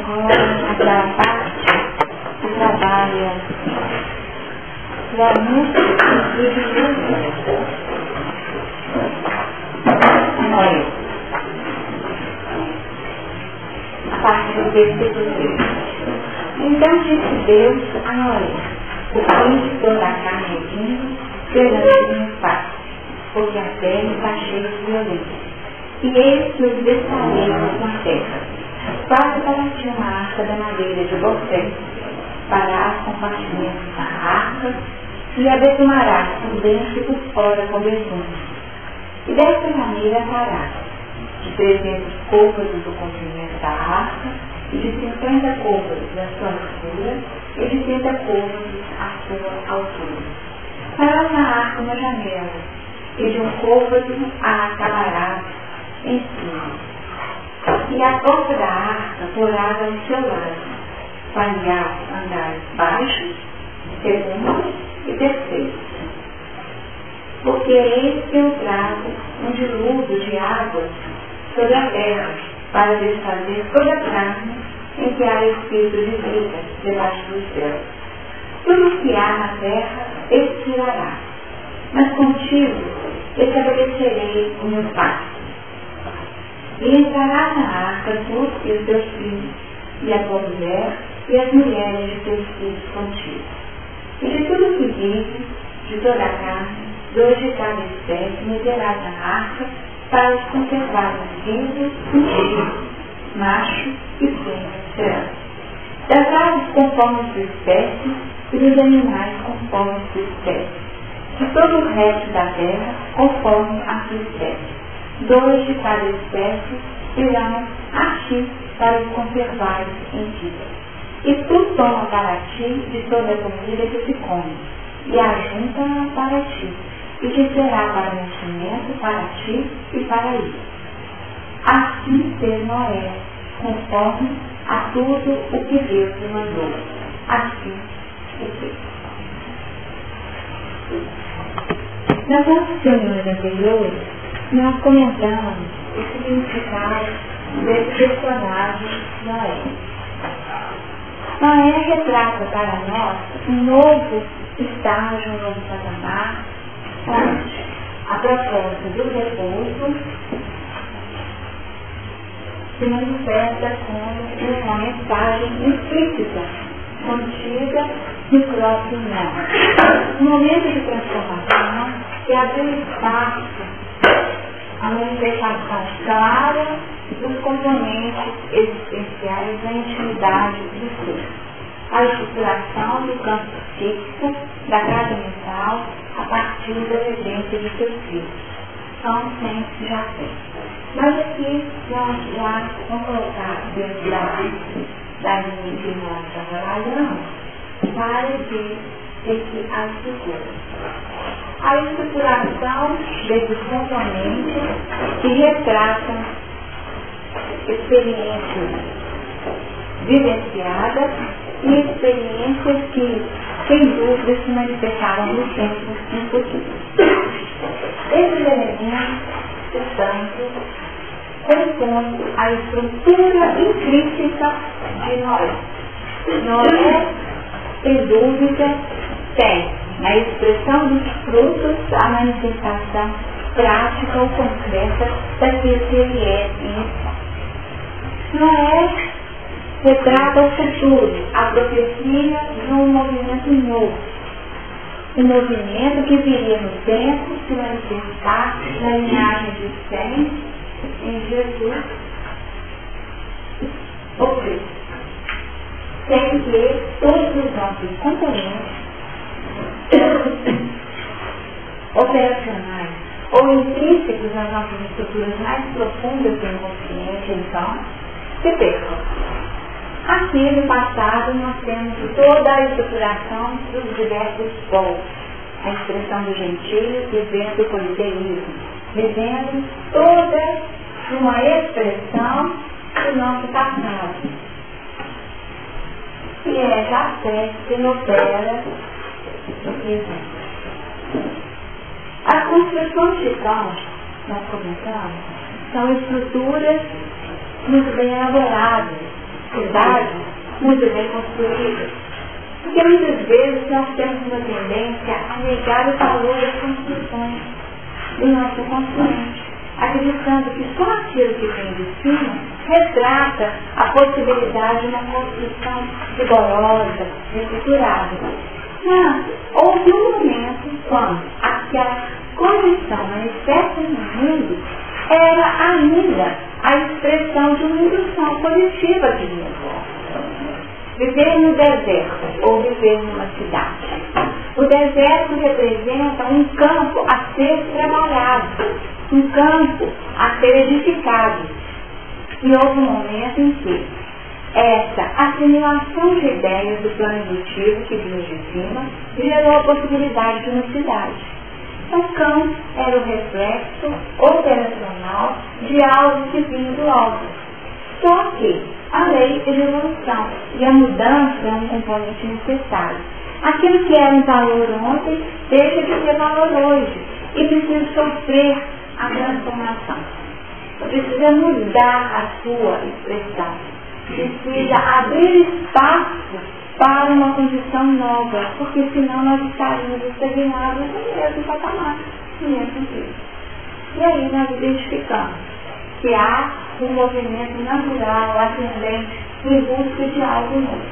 agora aquela parte que trabalha para música e música. A parte do versículo 6. Então disse Deus a Noé: o fim de toda a carne é vindo perante minha face, porque a terra está cheia de violência. E eis que os desfaremos na terra. Faça para ti uma arca da madeira de bofé, farás compartimentos da arca, e a betumarás por dentro e por fora com betume. E desta maneira farás de 300 côvados do comprimento da arca, e de 50 côvados da sua altura, e de 30 côvados à sua altura. Farás na arca uma janela, e de um côvado a acabarás em cima. E a porta da arca porás ao seu lado, para andares baixos, segundos e terceiros. Porque eis que eu trago um dilúvio de águas sobre a terra, para desfazer toda a carne em que há espírito de vida debaixo dos céus. Tudo o que há na terra expirará, mas contigo estabelecerei o meu pacto. E entrará na arca tu e os teus filhos, e a tua mulher, e as mulheres de teus filhos contigo. E de tudo que vive, de toda a carne, 2 de cada espécie meterás na arca, para os conservar vivos contigo, macho e fêmea serão. Das aves conforme sua espécie, e dos animais conforme sua espécie. De todo o resto da terra, conforme a sua espécie. 2 de cada espécie irão a ti para os conservares em vida. E tu toma para ti de toda a comida que se come, e ajunta-a para ti, e te será para mantimento para ti e para ele. Assim fez Noé, conforme a tudo o que Deus lhe mandou. Assim o fez. Nas nossas reuniões anteriores, nós comentamos o significado desse personagem Noé. Noé retrata para nós um novo estágio, um novo patamar, onde a proposta do repouso se manifesta como uma mensagem implícita, contida no próprio nome. Um momento de transformação que abriu espaço a manifestação clara dos componentes existenciais da intimidade do ser. A estruturação do campo psíquico da casa mental a partir da vivência de seus filhos. São sempre já feitos. Mas aqui nós já vamos colocar dentro da linha que nós trabalhamos para ver a estrutura. A estruturação desses componentes que retratam experiências vivenciadas e experiências que, sem dúvida, se manifestaram no tempo impossível. Esses elementos, portanto, compõem a estrutura intrínseca de Noé. Noé, sem dúvida, tem na expressão dos frutos a manifestação prática ou concreta daquilo que ele é em essência. Noé retrata o futuro, a profecia de um movimento novo. Um movimento que viria no tempo se manifestar na linhagem de Sem em Jesus ou Cristo. Sem que todos os nossos componentes operacionais ou intrínsecos nas nossas estruturas mais profundas do inconsciente, então, se percam. Aqui no passado nós temos toda a estruturação dos diversos povos, a expressão do gentio vivendo o politeísmo, vivendo toda uma expressão do nosso passado, que é já fé que opera no presente. As construções de cão, nós comentamos, são estruturas muito bem elaboradas, sociedade muito bem construída. Porque muitas vezes nós temos uma tendência a negar o valor das construções do nosso consciente, acreditando que só aquilo que vem de cima retrata a possibilidade de uma construção rigorosa, estruturada. Mas houve um momento quando aquela condição manifesta no mundo era ainda a expressão de uma indução positiva de vida. Viver no deserto ou viver numa cidade. O deserto representa um campo a ser trabalhado, um campo a ser edificado. E houve um momento em que essa assimilação de ideias do plano indutivo que vinha de cima gerou a possibilidade de uma cidade. O campo era o reflexo operacional de algo que vinha do alto. Só que a lei é de evolução e a mudança é um componente necessário. Aquilo que era um valor ontem deixa de ser valor hoje e precisa sofrer a transformação. Precisa mudar a sua expressão. Precisa abrir espaço para uma condição nova, porque senão nós estaríamos estagnados no mesmo patamar, no mesmo tempo. E aí nós identificamos que há um movimento natural, ascendente, em busca de algo novo.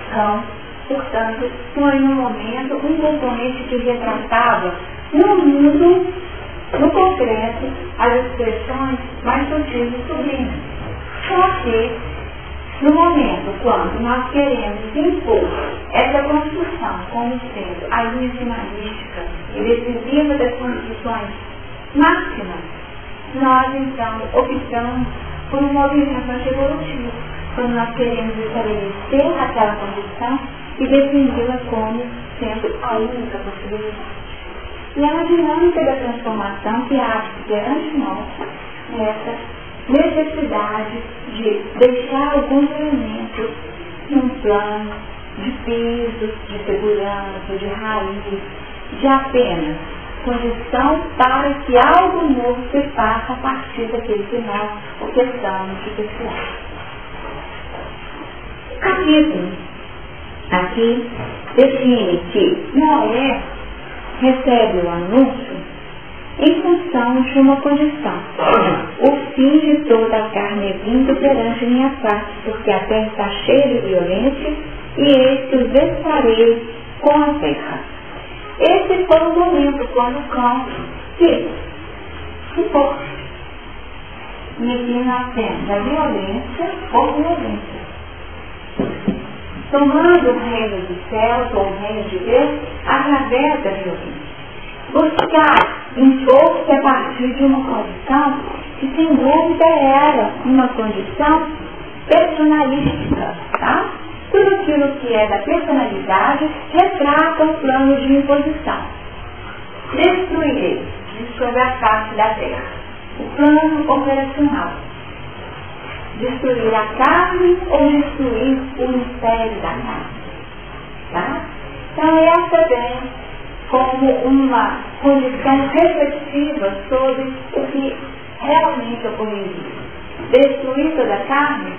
Então, portanto, foi no momento um componente que retratava no mundo, no concreto, as expressões mais sutis e sublimes. Só que, no momento quando nós queremos impor essa construção como sendo a íntima-mística e decisiva das construções máximas, nós então optamos por um movimento antievolutivo, quando nós queremos estabelecer aquela condição e defini-la como sendo a única possibilidade. E é uma dinâmica da transformação que abre perante nós essa necessidade de deixar alguns elementos num plano de piso, de segurança, de raiz, de apenas condição para que algo novo se faça a partir daquele que nós orquestramos de pessoal. O capítulo aqui define que Noé recebe o anúncio em função de uma condição. O fim de toda a carne é vindo perante minha face, porque a terra está cheia de violência, e eis que os desfarei com a terra. Esse foi o momento quando o cão se impôs. E aqui nós temos a violência ou violência. Tomando o reino dos céus ou o reino de Deus através da violência. Buscar impor-se a partir de uma condição que sem dúvida era uma condição personalística, tá? Tudo aquilo que é da personalidade retrata o plano de imposição. Destruirei sobre a face da terra. O plano operacional. Destruir a carne ou destruir o mistério da carne. Tá? Então essa vem como uma condição reflexiva sobre o que realmente ocorreria. Destruir toda a carne,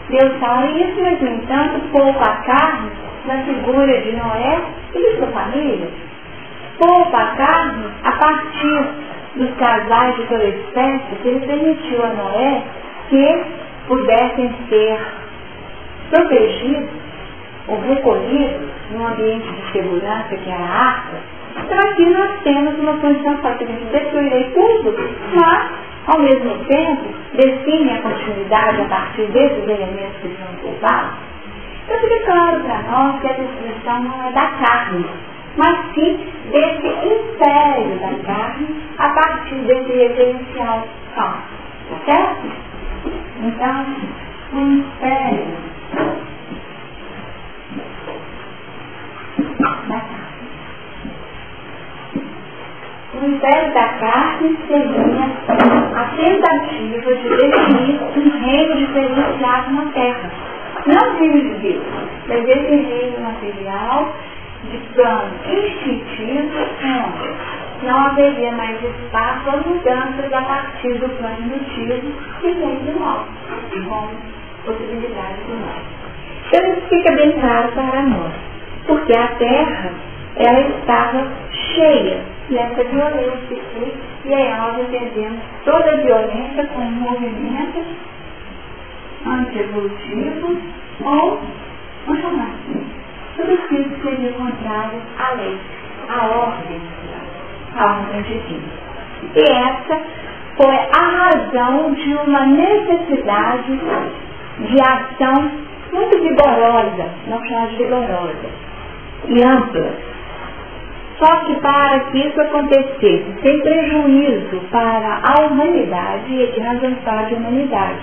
Deus fala isso, mas no entanto poupa a carne na figura de Noé e de sua família. Poupa a carne a partir dos casais de toda espécie que ele permitiu a Noé que pudessem ser protegidos ou recolhidos num ambiente de segurança que era a arca. Então aqui nós temos uma condição fácil de destruir tudo, mas ao mesmo tempo define a continuidade a partir desses elementos que são poupados. Então fica claro para nós que a destruição não é da carne, mas sim desse império da carne a partir desse referencial só. Certo? Então, o império da carne. O império da carne seria a tentativa de definir um reino diferenciado na Terra. Não reino de Deus, mas esse reino material de plano instintivo, onde não haveria mais espaço a mudanças a partir do plano indutivo que vem do mal, como possibilidades do mal. Então isso fica bem claro para nós, porque a Terra, ela estava cheia dessa violência aqui, e aí nós entendemos toda a violência como movimentos antievolutivos ou, vamos chamar assim, tudo aquilo que seria contrário à lei, à ordem divina. E essa foi a razão de uma necessidade de ação muito vigorosa, não chamar de vigorosa, e ampla. Só que para que isso acontecesse sem prejuízo para a humanidade, e aqui nós vamos falar de humanidade,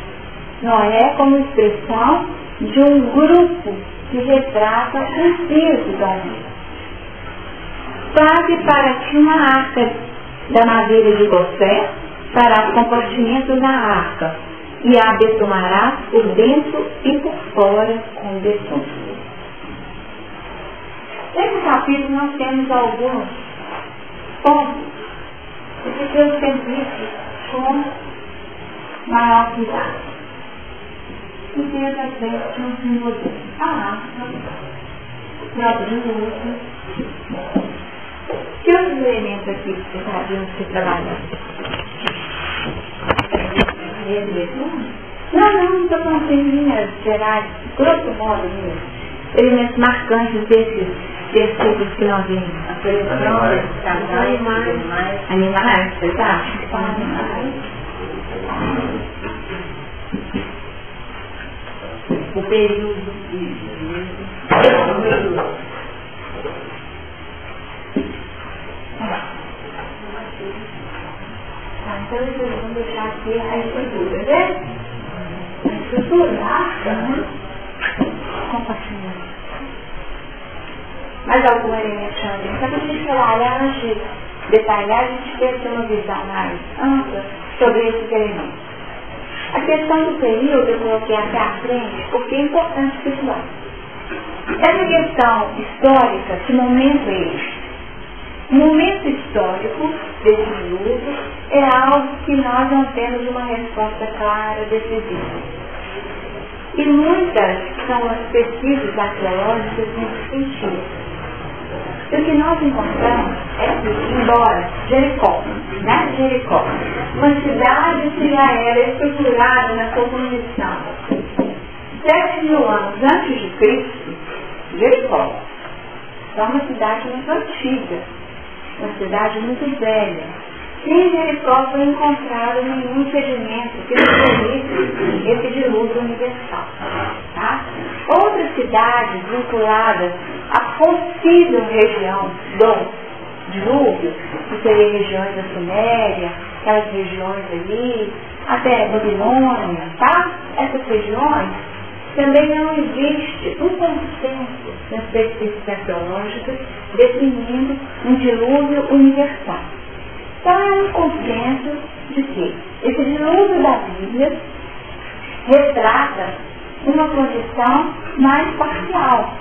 Noé como expressão de um grupo que retrata o peso da humanidade. Quase para que uma arca da madeira de Gosé fará compartimento na arca e a betumará por dentro e por fora com betume. Nesse capítulo nós temos alguns pontos que Deus tem dito com maior cuidado. E Deus às vezes não se envolveu. A arca, o próprio uso. Que outros elementos aqui que deveriam ser trabalhados? Não estou falando em linhas gerais, grosso modo mesmo. Elementos marcantes desses versículos que nós vimos. Animais, vocês acham que são animais? O período. Então, vamos deixar aqui a estrutura, né? A estrutura, compartilhando. Mais algum elemento chama atenção? Para a gente trabalhar, antes de detalhar, a gente deve ter uma visão mais ampla sobre esses elementos. A questão do período eu coloquei aqui à frente, porque é importante situar. Essa questão histórica, que momento é esse? O momento histórico desse dilúvio é algo que nós não temos uma resposta clara, decisiva. E muitas são as pesquisas arqueológicas nesse sentido. E o que nós encontramos é que, embora Jericó, uma cidade que já era estruturada na sua condição 7.000 anos antes de Cristo, Jericó é uma cidade muito antiga, uma cidade muito velha. E em Jericó foi encontrado nenhum impedimento que permite esse dilúvio universal. Tá? Outras cidades vinculadas à possível região do dilúvio, que seriam regiões da Suméria, aquelas regiões ali, até Babilônia, tá? Essas regiões, também não existe um consenso nas pesquisas arqueológicas definindo um dilúvio universal. Então é um consenso de que esse dilúvio da Bíblia retrata uma condição mais parcial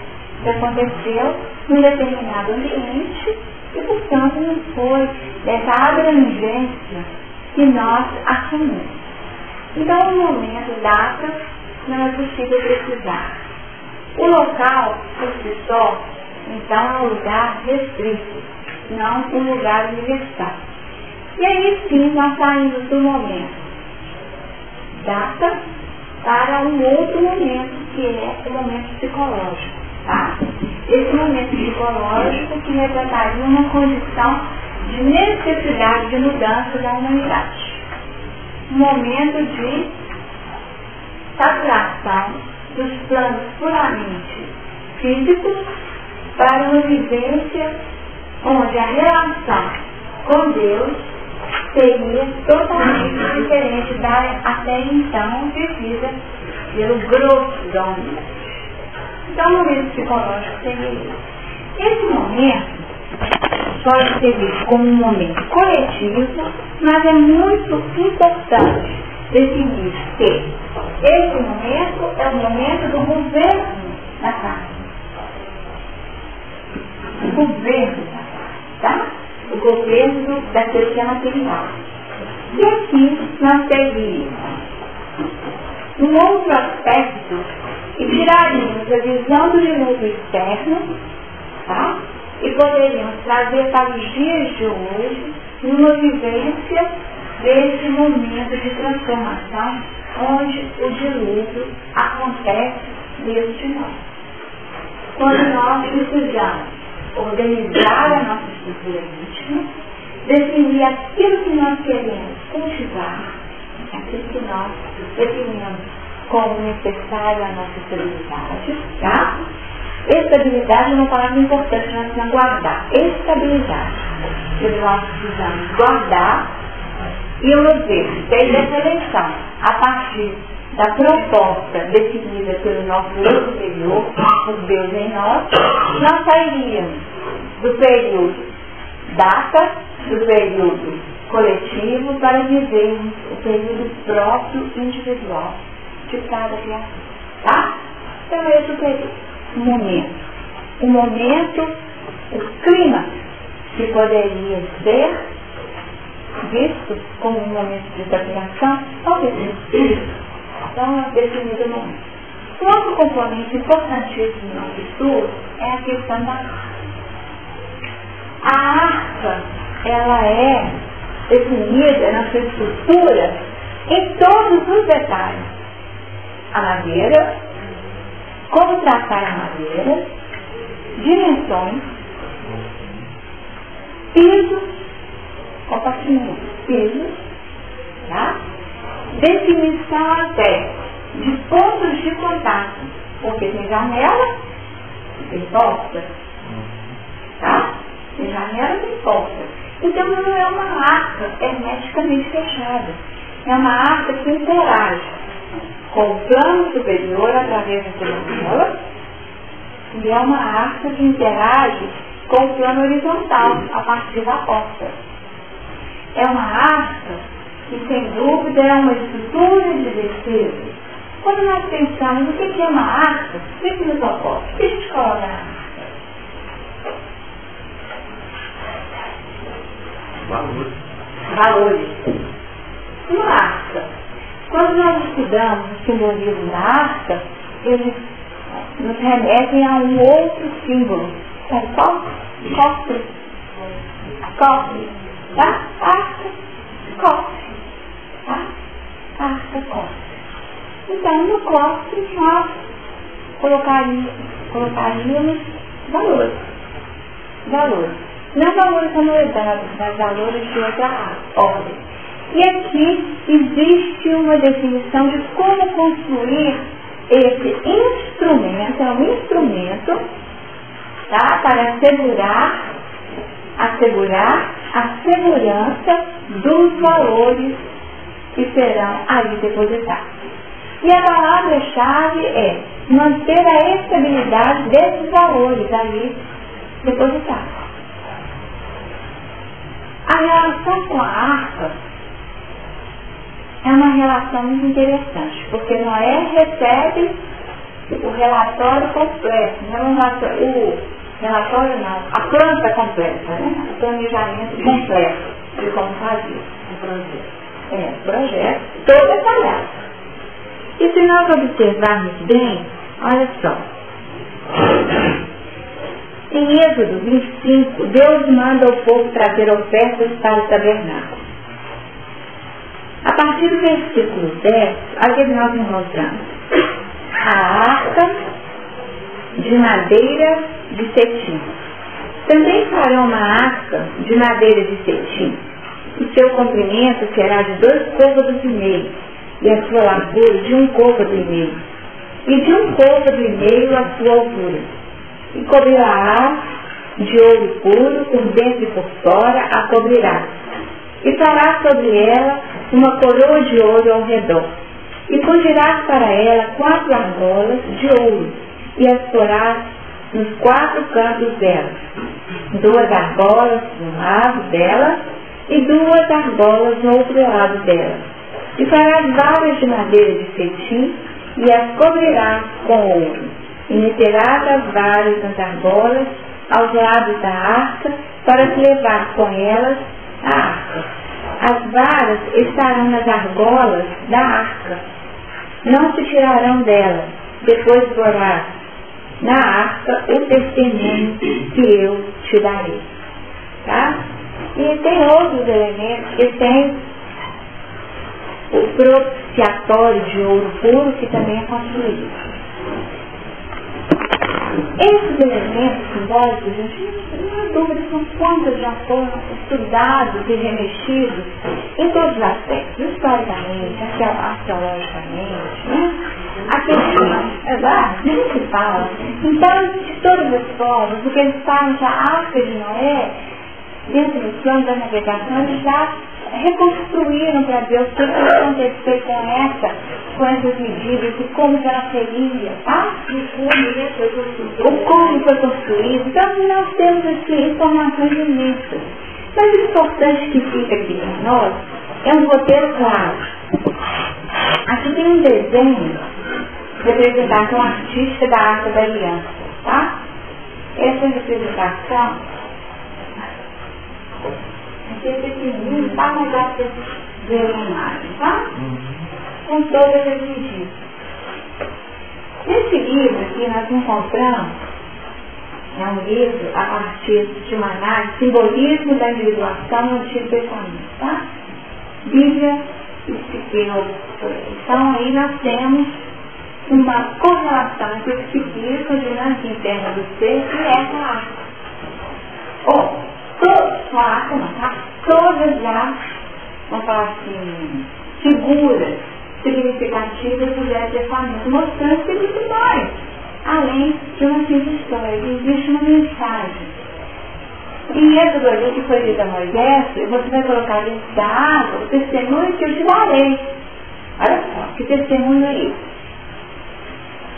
que aconteceu num determinado ambiente e, portanto, não foi dessa abrangência que nós assumimos. Então, o momento, data, não é possível precisar. O local, por si só, então, é um lugar restrito, não um lugar universal. E aí sim nós saímos do momento data para um outro momento, que é o momento psicológico. Tá? Esse momento psicológico que retrataria uma condição de necessidade de mudança da humanidade. Um momento de saturação dos planos puramente físicos para uma vivência onde a relação com Deus seria totalmente diferente da até então vivida pelo grosso da humanidade. Então, o momento psicológico seria isso. Esse momento pode ser visto como um momento coletivo, mas é muito importante definir que esse momento é o momento do governo da carne. O governo da carne, tá? O governo daquele que é material. E aqui nós teríamos um outro aspecto e tiraríamos a visão do dilúvio externo, tá? E poderíamos trazer para os dias de hoje uma vivência desse momento de transformação onde o dilúvio acontece dentro de nós. Quando nós precisamos organizar a nossa estrutura íntima, definir aquilo que nós queremos cultivar, aquilo que nós definimos como necessário à nossa estabilidade, tá? Estabilidade é uma palavra importante, nós precisamos guardar. Estabilidade. Nós precisamos guardar e eu vejo, desde essa eleição, a partir da proposta definida pelo nosso eu superior, por Deus em nós sairíamos do período data, do período coletivo, para vivermos o período próprio individual de cada criatura. Tá? Então esse é o período. O momento, o clima que poderia ser visto como um momento de saturação, talvez então é definido o momento. Outro componente importantíssimo no nosso estudo é a questão da arca. A arca, ela é definida na sua estrutura em todos os detalhes. A madeira, como tratar a madeira, dimensões, pisos, compartimento, pisos, tá? Definição até de pontos de contato, porque tem janela, tem porta, tá? Tem janela e tem porta. Então não é uma arca hermeticamente fechada, é uma arca que interage com o plano superior através da janela e é uma arca que interage com o plano horizontal a partir da porta. É uma arca que, sem dúvida, é uma estrutura de defesa. Quando nós pensamos o que é uma arca, o que nos ocorre? O que a gente coloca na arca? Valores. Uma arca. Quando nós estudamos o simbolismo da arca, eles nos remetem a um outro símbolo. Sabe qual? Cofre. Cofre. Tá? Arca. Cofre. Tá? Arca, cofre. Então, no cofre, nós colocaríamos valores. Valores. Não valores anuidades, mas valores de outra ordem. E aqui existe uma definição de como construir esse instrumento, é um instrumento, tá? Para assegurar a segurança dos valores que serão ali depositados. E a palavra-chave é manter a estabilidade desses valores ali depositados. A relação com a arca é uma relação muito interessante, porque Noé recebe o relatório completo, a planta completa, né? O planejamento completo de como fazer o projeto todo detalhado. E se nós observarmos bem, olha só, em Êxodo 25, Deus manda o povo trazer ofertas para o tabernáculo. A partir do versículo 10, olha o que nós encontramos. A arca de madeira de cetim. Também farão uma arca de madeira de cetim. O seu comprimento será de 2 côvados e meio, e a sua largura de 1 côvado e meio, e de 1 côvado e meio a sua altura. E cobrirá de ouro puro, por dentro e por fora, a cobrirá. E fará sobre ela uma coroa de ouro ao redor. E fundirás para ela 4 argolas de ouro, e as porás nos 4 cantos dela. 2 argolas no lado dela, e 2 argolas no outro lado dela. E farás varas de madeira de cetim, e as cobrirás com ouro. E meterás as varas nas argolas aos lados da arca, para se levar com elas a arca. As varas estarão nas argolas da arca, não se tirarão dela, depois porás na arca o testemunho que eu te darei. Tá? E tem outros elementos que tem o propiciatório de ouro puro, que também é construído. Esses elementos simbólicos, gente, não há dúvida, são quantos já foram estudados e remexidos em todos os aspectos, historicamente, arqueologicamente, né? Aquilo que fala. Então, de todas as formas, o que eles falam que a Arca de Noé, dentro dos planos da navegação, eles já reconstruíram para Deus tudo o que aconteceu com essas medidas e como que ela seria, tá? O como foi construído. Então, nós temos aqui informações imensas. Mas o importante que fica aqui para nós é um roteiro claro. Aqui tem um desenho de representação artística da Arca da Aliança, tá? Essa representação aqui é pequenininho, tá? Mas dá para ver a imagem, tá? Com todas as medidas. Nesse livro aqui nós encontramos, é um livro a partir de uma análise, simbolismo da individuação no Antigo Testamento, tá? Bíblia e psiqueu. Então aí nós temos uma correlação entre o psiquismo, a dinâmica interna do ser e essa arca. Só a arca não, tá? Todas as, vamos falar assim, figuras significativas do Velho Testamento, mostrando que existe mais, além de uma simples história, existe uma mensagem. E essa ali que foi dita a Moisés, você vai colocar dentro da água o testemunho que eu te darei. Olha só, que testemunho é esse?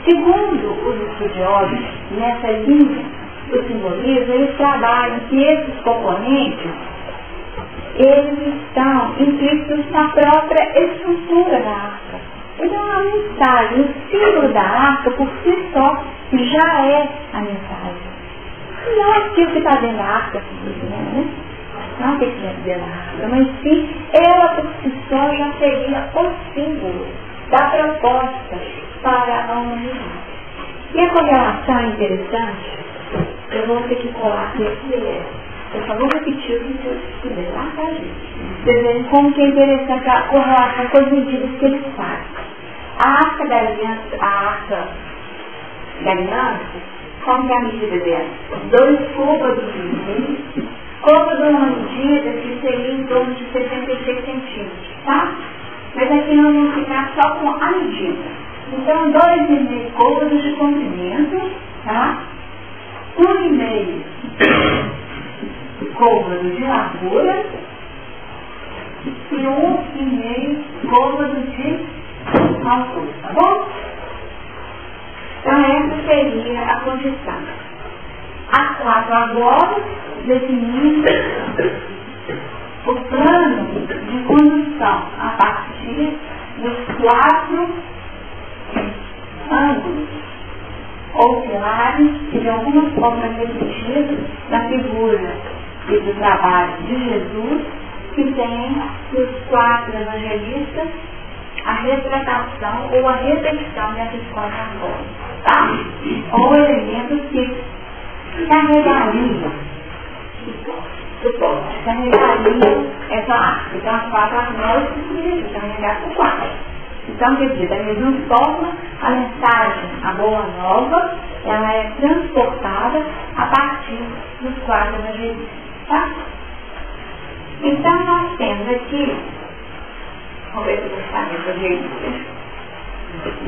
Segundo os estudiosos, nessa linha do simbolismo, eles trabalham que esses componentes, eles estão implícitos na própria estrutura da arca. Então, a mensagem, o símbolo da arca, por si só, já é a mensagem. Não aquilo que está dentro da arca, né? Não tem que ser dentro da arca, mas sim, ela por si só já seria o símbolo da proposta para a humanidade. E a correlação é interessante, eu vou ter que colar aqui, eu só vou repetir o que eu estudei lá, tá, gente? Vocês verem como que é interessante a correlação com as medidas que eles fazem. A arca da aliança, como que é a medida dela? 2 côvados de meio, côvado uma medida que seria em torno de 66 centímetros, tá? Mas aqui nós vamos ficar só com a medida. Então, 2,5 côvados de comprimento, tá? 1,5 côvado de largura e 1,5 côvado de altura, tá bom? Então, essa seria a condição. As 4 agora definindo o plano de condução a partir dos 4 ângulos ou pilares que de alguma forma repetidos na figura e do trabalho de Jesus, que tem nos 4 evangelistas a retratação ou a repetição dessas 4 formas, tá? Ou elementos que carregariam suporte, carregariam essa arte. Então, as 4 argolas que significam carregar com 4. Então, quer dizer, da mesma forma, a mensagem, a boa nova, ela é transportada a partir dos 4 evangelistas, tá? Então, nós temos aqui, vamos ver se eu vou estar nesse evangelista.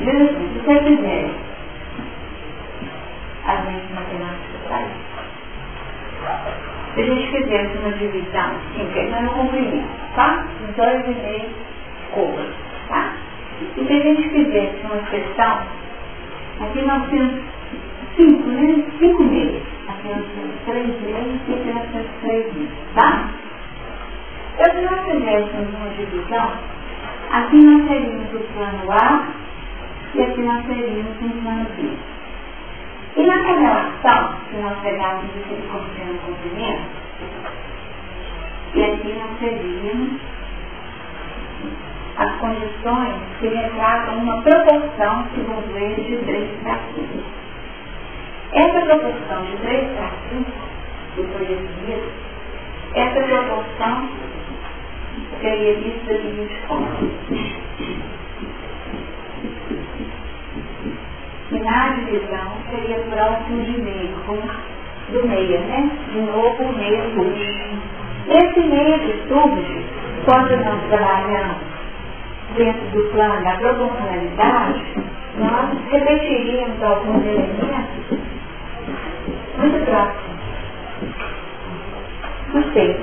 Jesus, se você quiser, as minhas matemáticas, tá aí. Se a gente fizesse uma divisão, sim, porque nós não comprimimos, tá? 2,5 côvados, tá? E se a gente fizesse uma expressão, aqui nós temos 5, né? 5 meios. Aqui nós temos 3 meios e aqui nós temos 3 meios, tá? Então, se nós fizéssemos uma divisão, aqui nós teríamos o plano A e aqui nós teríamos o plano B. E na correlação, se nós pegarmos aquele 100% comprimento, e aqui nós teríamos as condições que retratam uma proporção, segundo ele, de 3 para 5. Essa proporção de 3 para 5, que foi definida, essa proporção seria vista da seguinte forma. E na divisão seria próximo de meio, do meio, né? De novo, o meio surge. Esse meio que surge, quando nós trabalhamos dentro do plano da proporcionalidade, nós repetiríamos alguns elementos muito próximos. Não sei.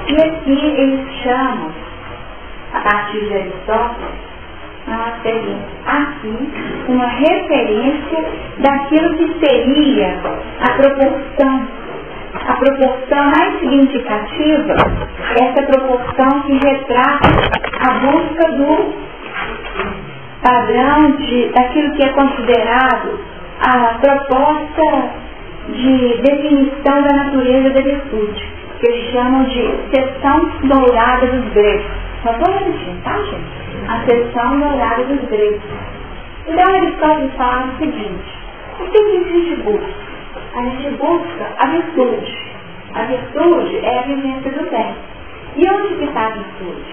E aqui eles chamam, a partir de Aristóteles, nós teríamos aqui uma referência daquilo que seria a proporção mais significativa, essa proporção que retrata a busca do padrão daquilo que é considerado a proposta de definição da natureza da virtude, que eles chamam de seção dourada dos gregos. Nós vamos repetir, tá, gente? A seção dourada dos gregos. Então, Aristóteles fala o seguinte: o que a gente busca? A gente busca a virtude. A virtude é a vivência do bem. E onde que está a virtude?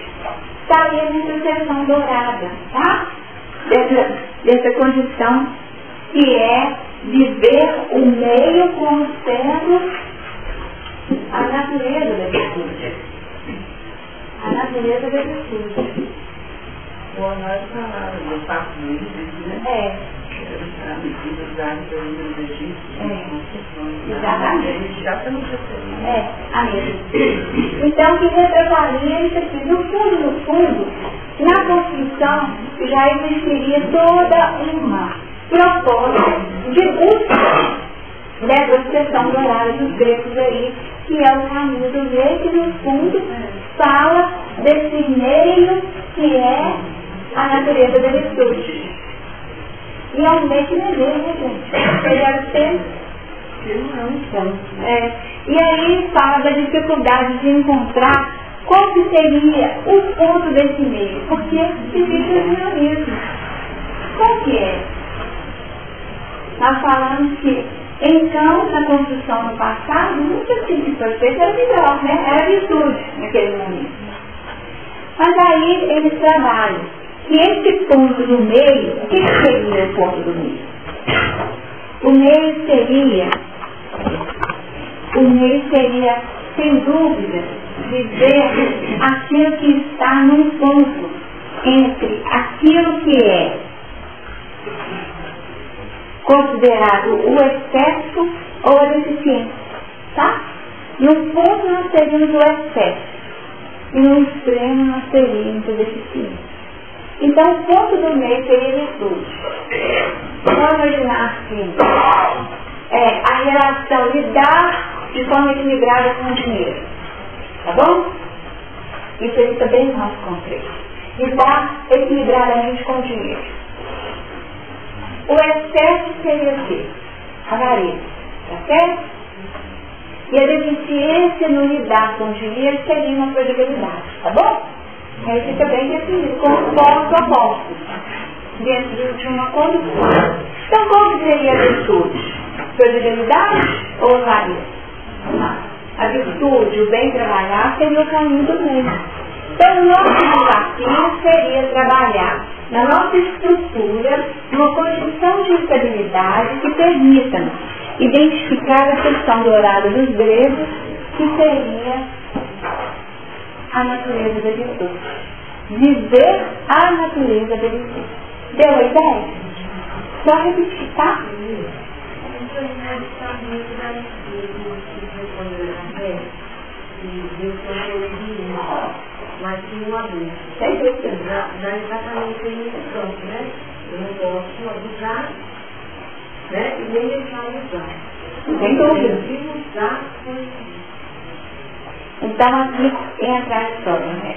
Está ali nessa seção dourada, tá? Dessa condição que é viver o meio como sendo a natureza da virtude. A natureza da virtude. Bom, nós falamos do papo do Egito, né? A medida usada pelo livro do Egito. Exatamente. A gente já está no processo. A mesma. Então, que retrataria isso aqui. No fundo, na Constituição já existiria toda uma proposta de busca dessa questão dourada dos gregos aí, que é o caminho do meio, que no fundo fala desse meio que é a natureza da virtude. E é um meio que não é meio, né, gente? Ele deve ser. E aí fala da dificuldade de encontrar qual que seria o ponto desse meio, porque existe o dinamismo. Qual que é? Nós falamos que, então, na construção no passado, muito assim que foi feito era melhor, né? Era virtude naquele momento. Mas aí eles trabalham que esse ponto do meio, o que seria o ponto do meio? O meio seria, sem dúvida, viver aquilo que está num ponto entre aquilo que é considerado o excesso ou a deficiência, tá? No ponto nós teríamos o excesso e no extremo nós teríamos a deficiência. Então o ponto do meio seria virtude. Vamos imaginar assim, a relação lidar de forma equilibrada com o dinheiro, tá bom? Isso aí também é nosso conceito. Lidar equilibradamente com o dinheiro. O excesso seria o quê? A avareza, tá certo? E a deficiência no lidar com o dinheiro seria uma prodigalidade, tá bom? Aí fica bem definido, como postos opostos, dentro de uma condição. Então, qual seria a virtude? Prodigalidade ou avareza? A virtude, o bem trabalhar, seria o caminho do meio. Então, o nosso desafio seria trabalhar na nossa estrutura uma condição de estabilidade que permita identificar a seção dourada dos gregos, que seria a natureza da virtude. Viver a natureza da virtude. Deu a ideia? Só repetir, tá? Mas tem um abuso. Sem dúvida. Já exatamente tem esse campo, né? Eu não posso abusar, né? E nem deixar abusar. Sem dúvida. Usar então aqui entra a história, né?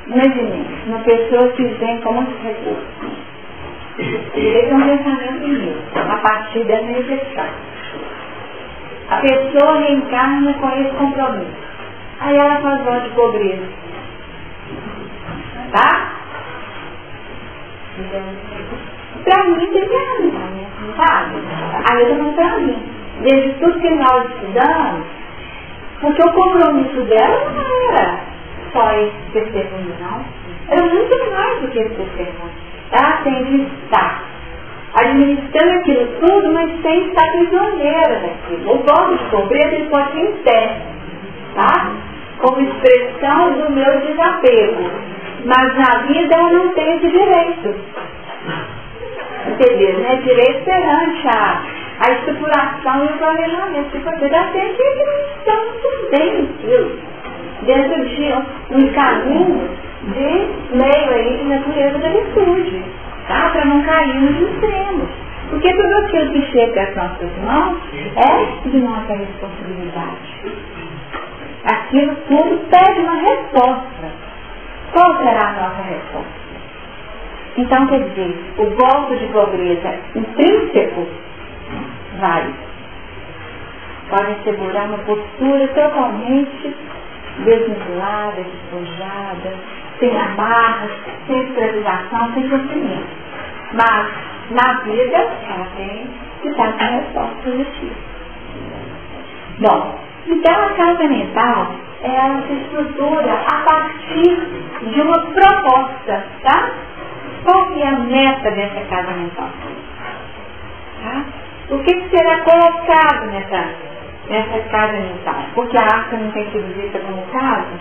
Imaginemos, uma pessoa que vem com muitos recursos. Ele é um pensamento meu, a partir da necessidade. A pessoa reencarna com esse compromisso. Aí ela faz voto de pobreza. Tá? Pra mim tem que arranjar, né? Sabe? Aí eu tô falando pra mim. Desde tudo que nós estudamos, porque o compromisso dela não era só esse testemunho, não. Era muito mais do que esse testemunho. Ela tem que estar administrando aquilo tudo, mas sem estar prisioneira daquilo. O voto de pobreza ele pode ser em pé, tá? Como expressão do meu desapego. Mas na vida ela não tem esse direito. Entendeu? Né? Direito perante a estruturação e o planejamento. Porque vocês até que estão tudo bem naquilo. Dentro de um caminho de meio aí de natureza da virtude. Tá? Para não cair nos extremos. Porque tudo aquilo que chega às nossas mãos é de nossa responsabilidade. Aquilo tudo pede uma resposta. Qual será a nossa resposta? Então, quer dizer, o voto de pobreza intrínseco vale. Pode assegurar uma postura totalmente desvinculada, despojada, sem amarras, sem escravização, sem sofrimento. Mas, na vida, ela tem que estar com a resposta positiva. Bom, então a casa mental, ela se estrutura a partir de uma proposta, tá? Qual que é a meta dessa casa mental? Tá? O que será colocado nessa casa mental? Porque a arca não tem sido vista como casa.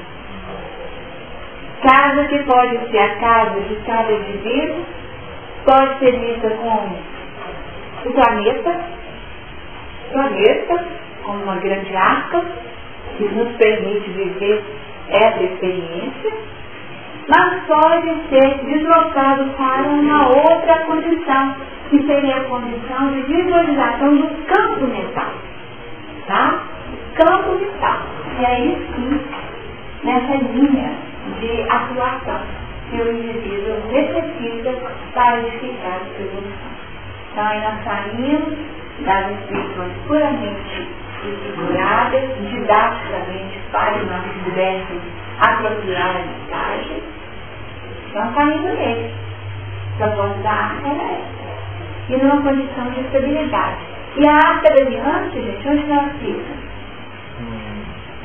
Casa que pode ser a casa de cada indivíduo, pode ser vista como o planeta, como uma grande arca, que nos permite viver essa experiência, mas pode ser deslocado para uma outra condição, que seria a condição de visualização do campo mental. Tá? Campo mental. E aí sim, nessa linha de atuação que o indivíduo necessita para edificar a sua evolução. Então aí nós saímos das instruções puramente estruturadas, didaticamente, para que nós pudéssemos apropriar a mensagem. Então saindo dele. O propósito da arca era essa. E numa condição de estabilidade. E a arca de aliança, gente, onde ela fica?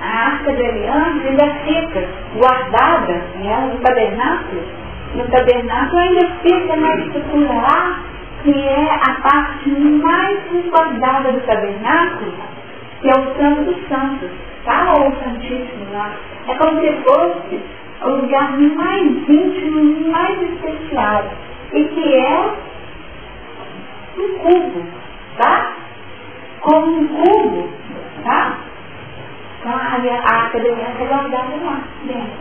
A arca de aliança ainda fica guardada, né, no tabernáculo. No tabernáculo ainda fica na estrutura lá, que é a parte mais guardada do tabernáculo, que é o Santo dos Santos, tá? Ou o Santíssimo lá. É como se fosse o lugar mais íntimo, mais especial. E que é um cubo, tá? Como um cubo, tá? Então a arca da aliança é guardada lá dentro.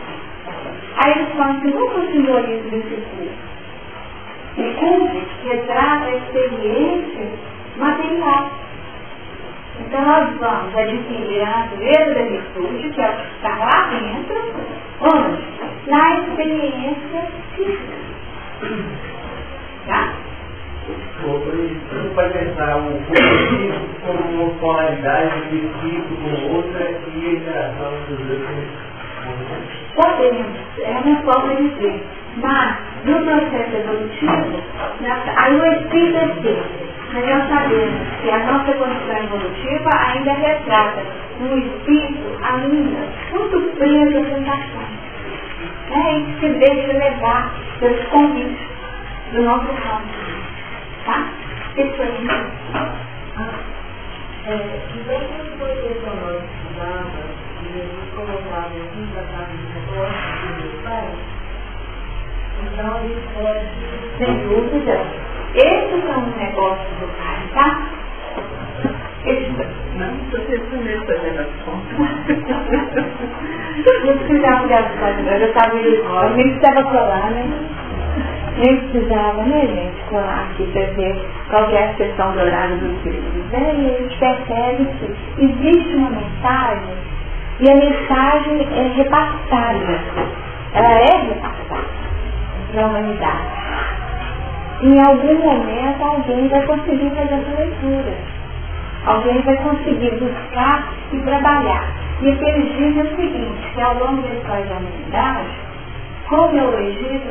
Aí eles falam que nunca o simbolismo desse cubo. O cubo retrata a experiência material. Então nós vamos adquirir a natureza da virtude, que é o que está lá dentro, onde? Na experiência física. Tá? Você pode pensar um pouco como uma polaridade de espírito com outra e a interação dos dois. Podemos, é uma forma de dizer. Mas, no processo evolutivo, aí o espírito é assim. Mas nós sabemos que a nossa condição evolutiva ainda retrata um espírito ainda muito preso às tentações. E que se deixa levar pelos convites do nosso campo. Tá? Isso aí. Igual que foi questão nós estudava, e Jesus colocava o fim da casa de negócio dos pais, então ele pode... Sem dúvida. Esses são os negócios do pai, tá? Não, você primeiro fazendo as contas. Não precisava de as contas, eu estava indo embora, nem precisava colar, né? Nem precisava, né, gente, colar aqui para ver qual é a sessão do horário dos livros. Aí a gente percebe que existe uma mensagem e a mensagem é repassada. Ela é repassada para a humanidade. Em algum momento alguém vai conseguir fazer essa leitura. Alguém vai conseguir buscar e trabalhar. E o que eles dizem é o seguinte, que ao longo da história da humanidade, como o Egito,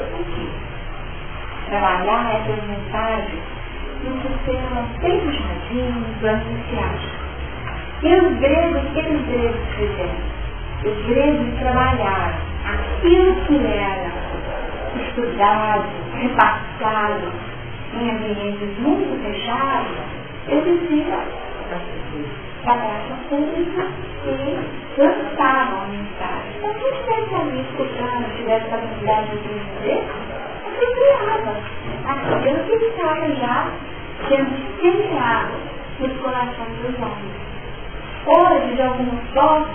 trabalhar essas mensagens no sistema sempre jardim, planos sociais. E os gregos, o que os gregos fizeram? Os gregos trabalharam aquilo que era estudado, repassado em ambientes muito fechados, eles iam para a praça pública e lançavam a mensagem. Então, quem estivesse ali escutando, tivesse a capacidade de entender, você criava aquilo que estava já sendo semeado nos corações dos homens. Hoje, de alguma forma,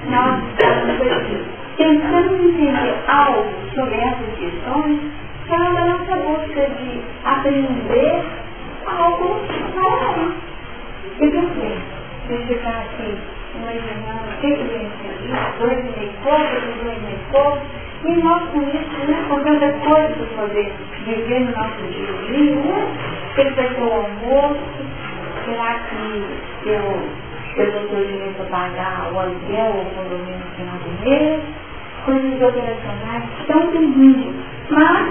nós estamos aqui tentando entender algo sobre essas questões pela nossa busca de aprender algo maior. E por quê? Se ficar aqui imaginando o que vem a seguir, 2,5 pouco, e nós com isso, né, com tanta coisa para poder viver no nosso dia a dia, né? O que vai ser o almoço? Será que eu vou ter dinheiro para pagar o aluguel ou o condomínio no final do mês? Coisas operacionais tão terríveis. Mas,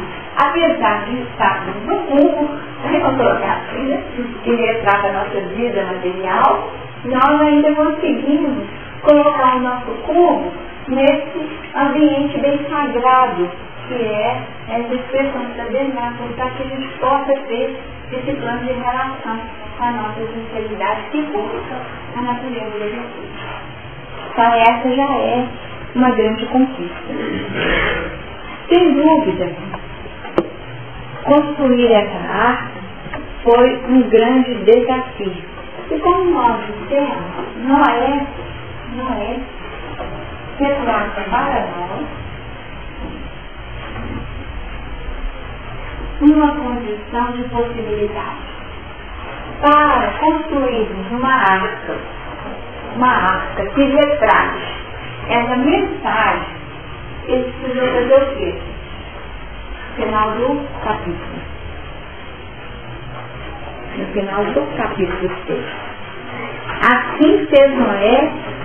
apesar de estarmos no mundo, vamos colocar assim, né, que retrata a nossa vida material, nós ainda conseguimos colocar o nosso corpo nesse ambiente bem sagrado, que é essa expressão que está dentro para que a gente possa ter esse plano de relação com a nossa sinceridade que busca a natureza da Jesus. Então essa já é uma grande conquista. Sem dúvida, construir essa arte foi um grande desafio. E como nós dissemos, Noé retrata para nós uma condição de possibilidade. Para construirmos uma arca que retrate essa mensagem, ele precisou fazer o quê? Final do capítulo. No final do capítulo 6. Assim fez Noé,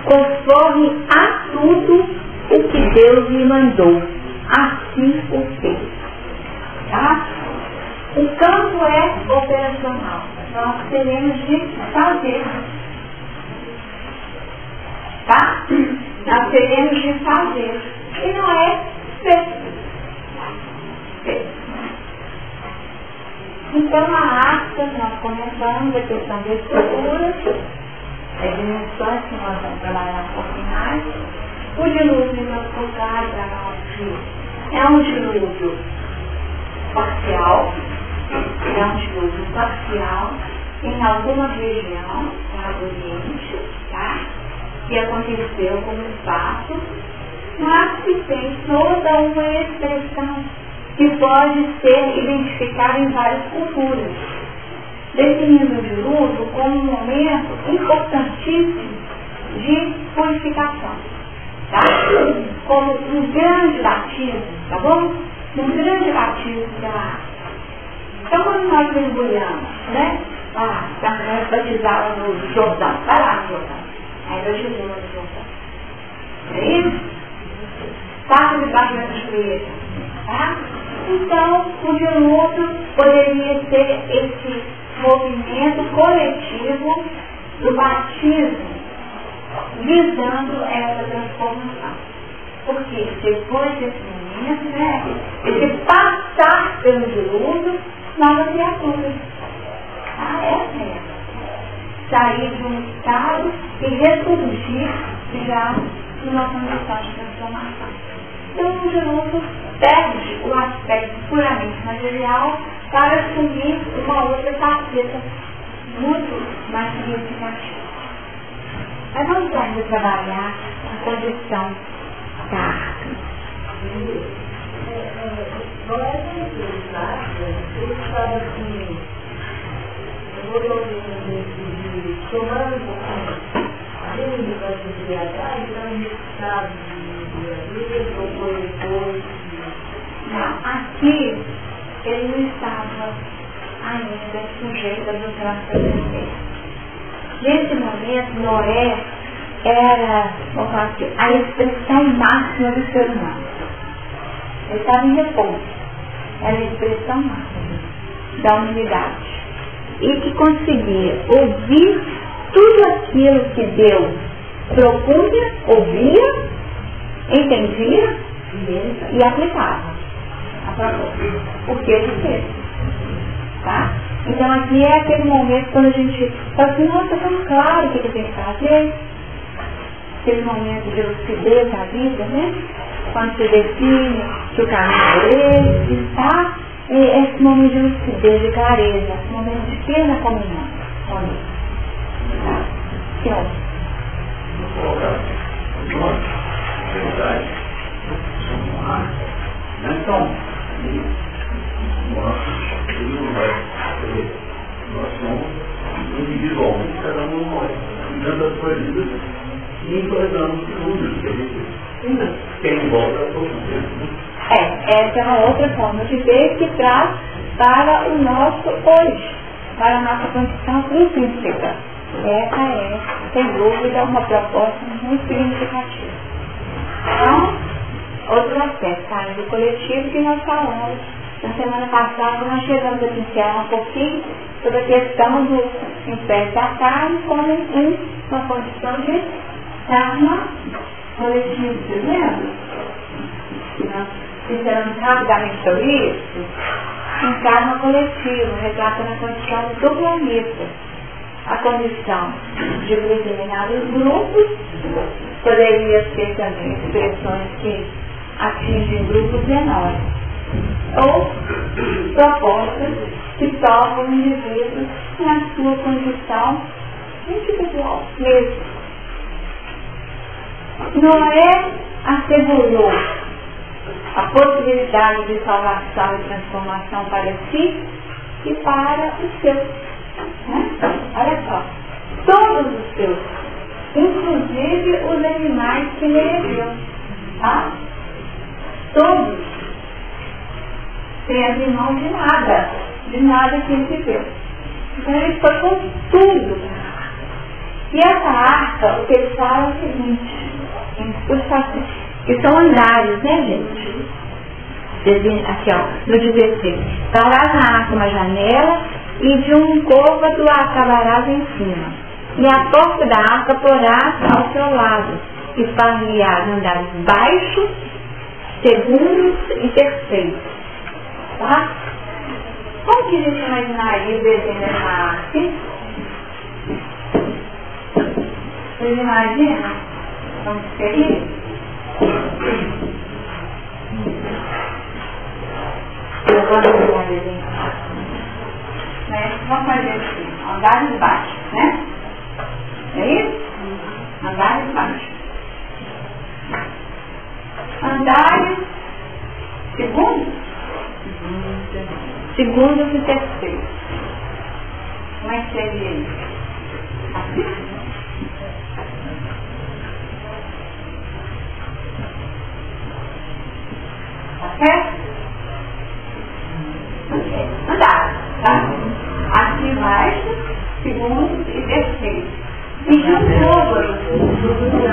conforme a tudo o que Deus lhe mandou. Assim o fez. Tá? O campo é operacional. Nós teremos de fazer. Tá? Nós teremos de fazer. E não é ser. Então a arca, nós começamos a questão de estrutura, as dimensões que nós vamos trabalhar um pouquinho mais. O dilúvio nós colocar para nós que é um dilúvio parcial, em alguma região do Oriente, tá? Que aconteceu como um fato, mas que tem toda uma expressão que pode ser identificada em várias culturas, definindo o dilúvio como um momento importantíssimo de purificação, tá? Como um grande batismo, tá bom? Um grande batismo da água. Então, quando nós mergulhamos, né? Nós batizávamos no Jordão, vai lá no Jordão, aí batizamos no Jordão. É isso? Passa debaixo da cachoeira, tá? Então, o dilúvio poderia ser esse movimento coletivo do batismo, visando essa transformação. Porque depois desse momento, né, esse passar pelo dilúvio, nova criatura. Essa é sair de um estado e ressurgir já numa condição de transformação. Então, o dilúvio perde o aspecto puramente material para assumir uma outra faceta muito mais significativa. Mas vamos ainda trabalhar a condição da arca. Ele estava assim, eu vou tomando um pouquinho de para se viajar, então ele estava ou foi depois. Não, aqui ele não estava ainda sujeito às operações da terra. Nesse momento, Noé era, vamos falar assim, a expressão máxima do ser humano. Ele estava em repouso. Era a expressão máxima da humanidade. E que conseguia ouvir tudo aquilo que Deus propunha, ouvia, entendia e aplicava a propósito. Porque ele fez. Tá? Então aqui é aquele momento quando a gente fala assim, nossa, tão claro o que tem que fazer. Aquele momento de lucidez da vida, né? Quando se define que o caminho é esse, tá? E esse momento de lucidez, de clareza, esse momento de plena comunhão com Deus. Tá? Que é verdade. Então, nós somos individualmente, cada um nós, cuidando das suas vidas e encorajando os segundos, que a gente ainda tem em volta todo o tempo. Essa é uma outra forma de ver que traz para o nosso hoje, para a nossa condição intrínseca. Essa é, sem dúvida, uma proposta muito significativa. Então, outro aspecto, saindo do coletivo que nós falamos. Na semana passada nós chegamos a pincelar um pouquinho sobre a questão do império da carne como uma condição de karma coletivo, vocês lembram? Nós pincelamos rapidamente sobre isso. Um karma coletivo, retratando a condição do planeta. A condição de determinados grupos, poderia ser também expressões que atingem grupos menores, ou propostas que tocam o indivíduo na sua condição individual mesmo. Noé assegurou a possibilidade de salvação e transformação para si e para os seus. Olha só, todos os seus, inclusive os animais que ele elegeu, tá? Todos, sem abrir mão de nada que ele viveu. Então ele foi com tudo. E essa arca, o que ele fala é o seguinte, que são andares, né, gente? Aqui, ó, no 16. Farás na arca uma janela e de um côvado a acabarás em cima. E a porta da arca porás ao seu lado. E far-lhe-ás andares baixos, segundos e terceiros. Tá? Como que a gente imaginaria o desenho dessa arca? Vocês imaginam? Vamos seguir? Eu vou desenhar desenho. Vamos fazer assim, andares baixos, né? É isso? Andares baixos. Andares segundos? Segundos e terceiros. Como é que seria isso? Assim? Tá certo? Andares, tá? Aqui embaixo, segundos e terceiros. E de um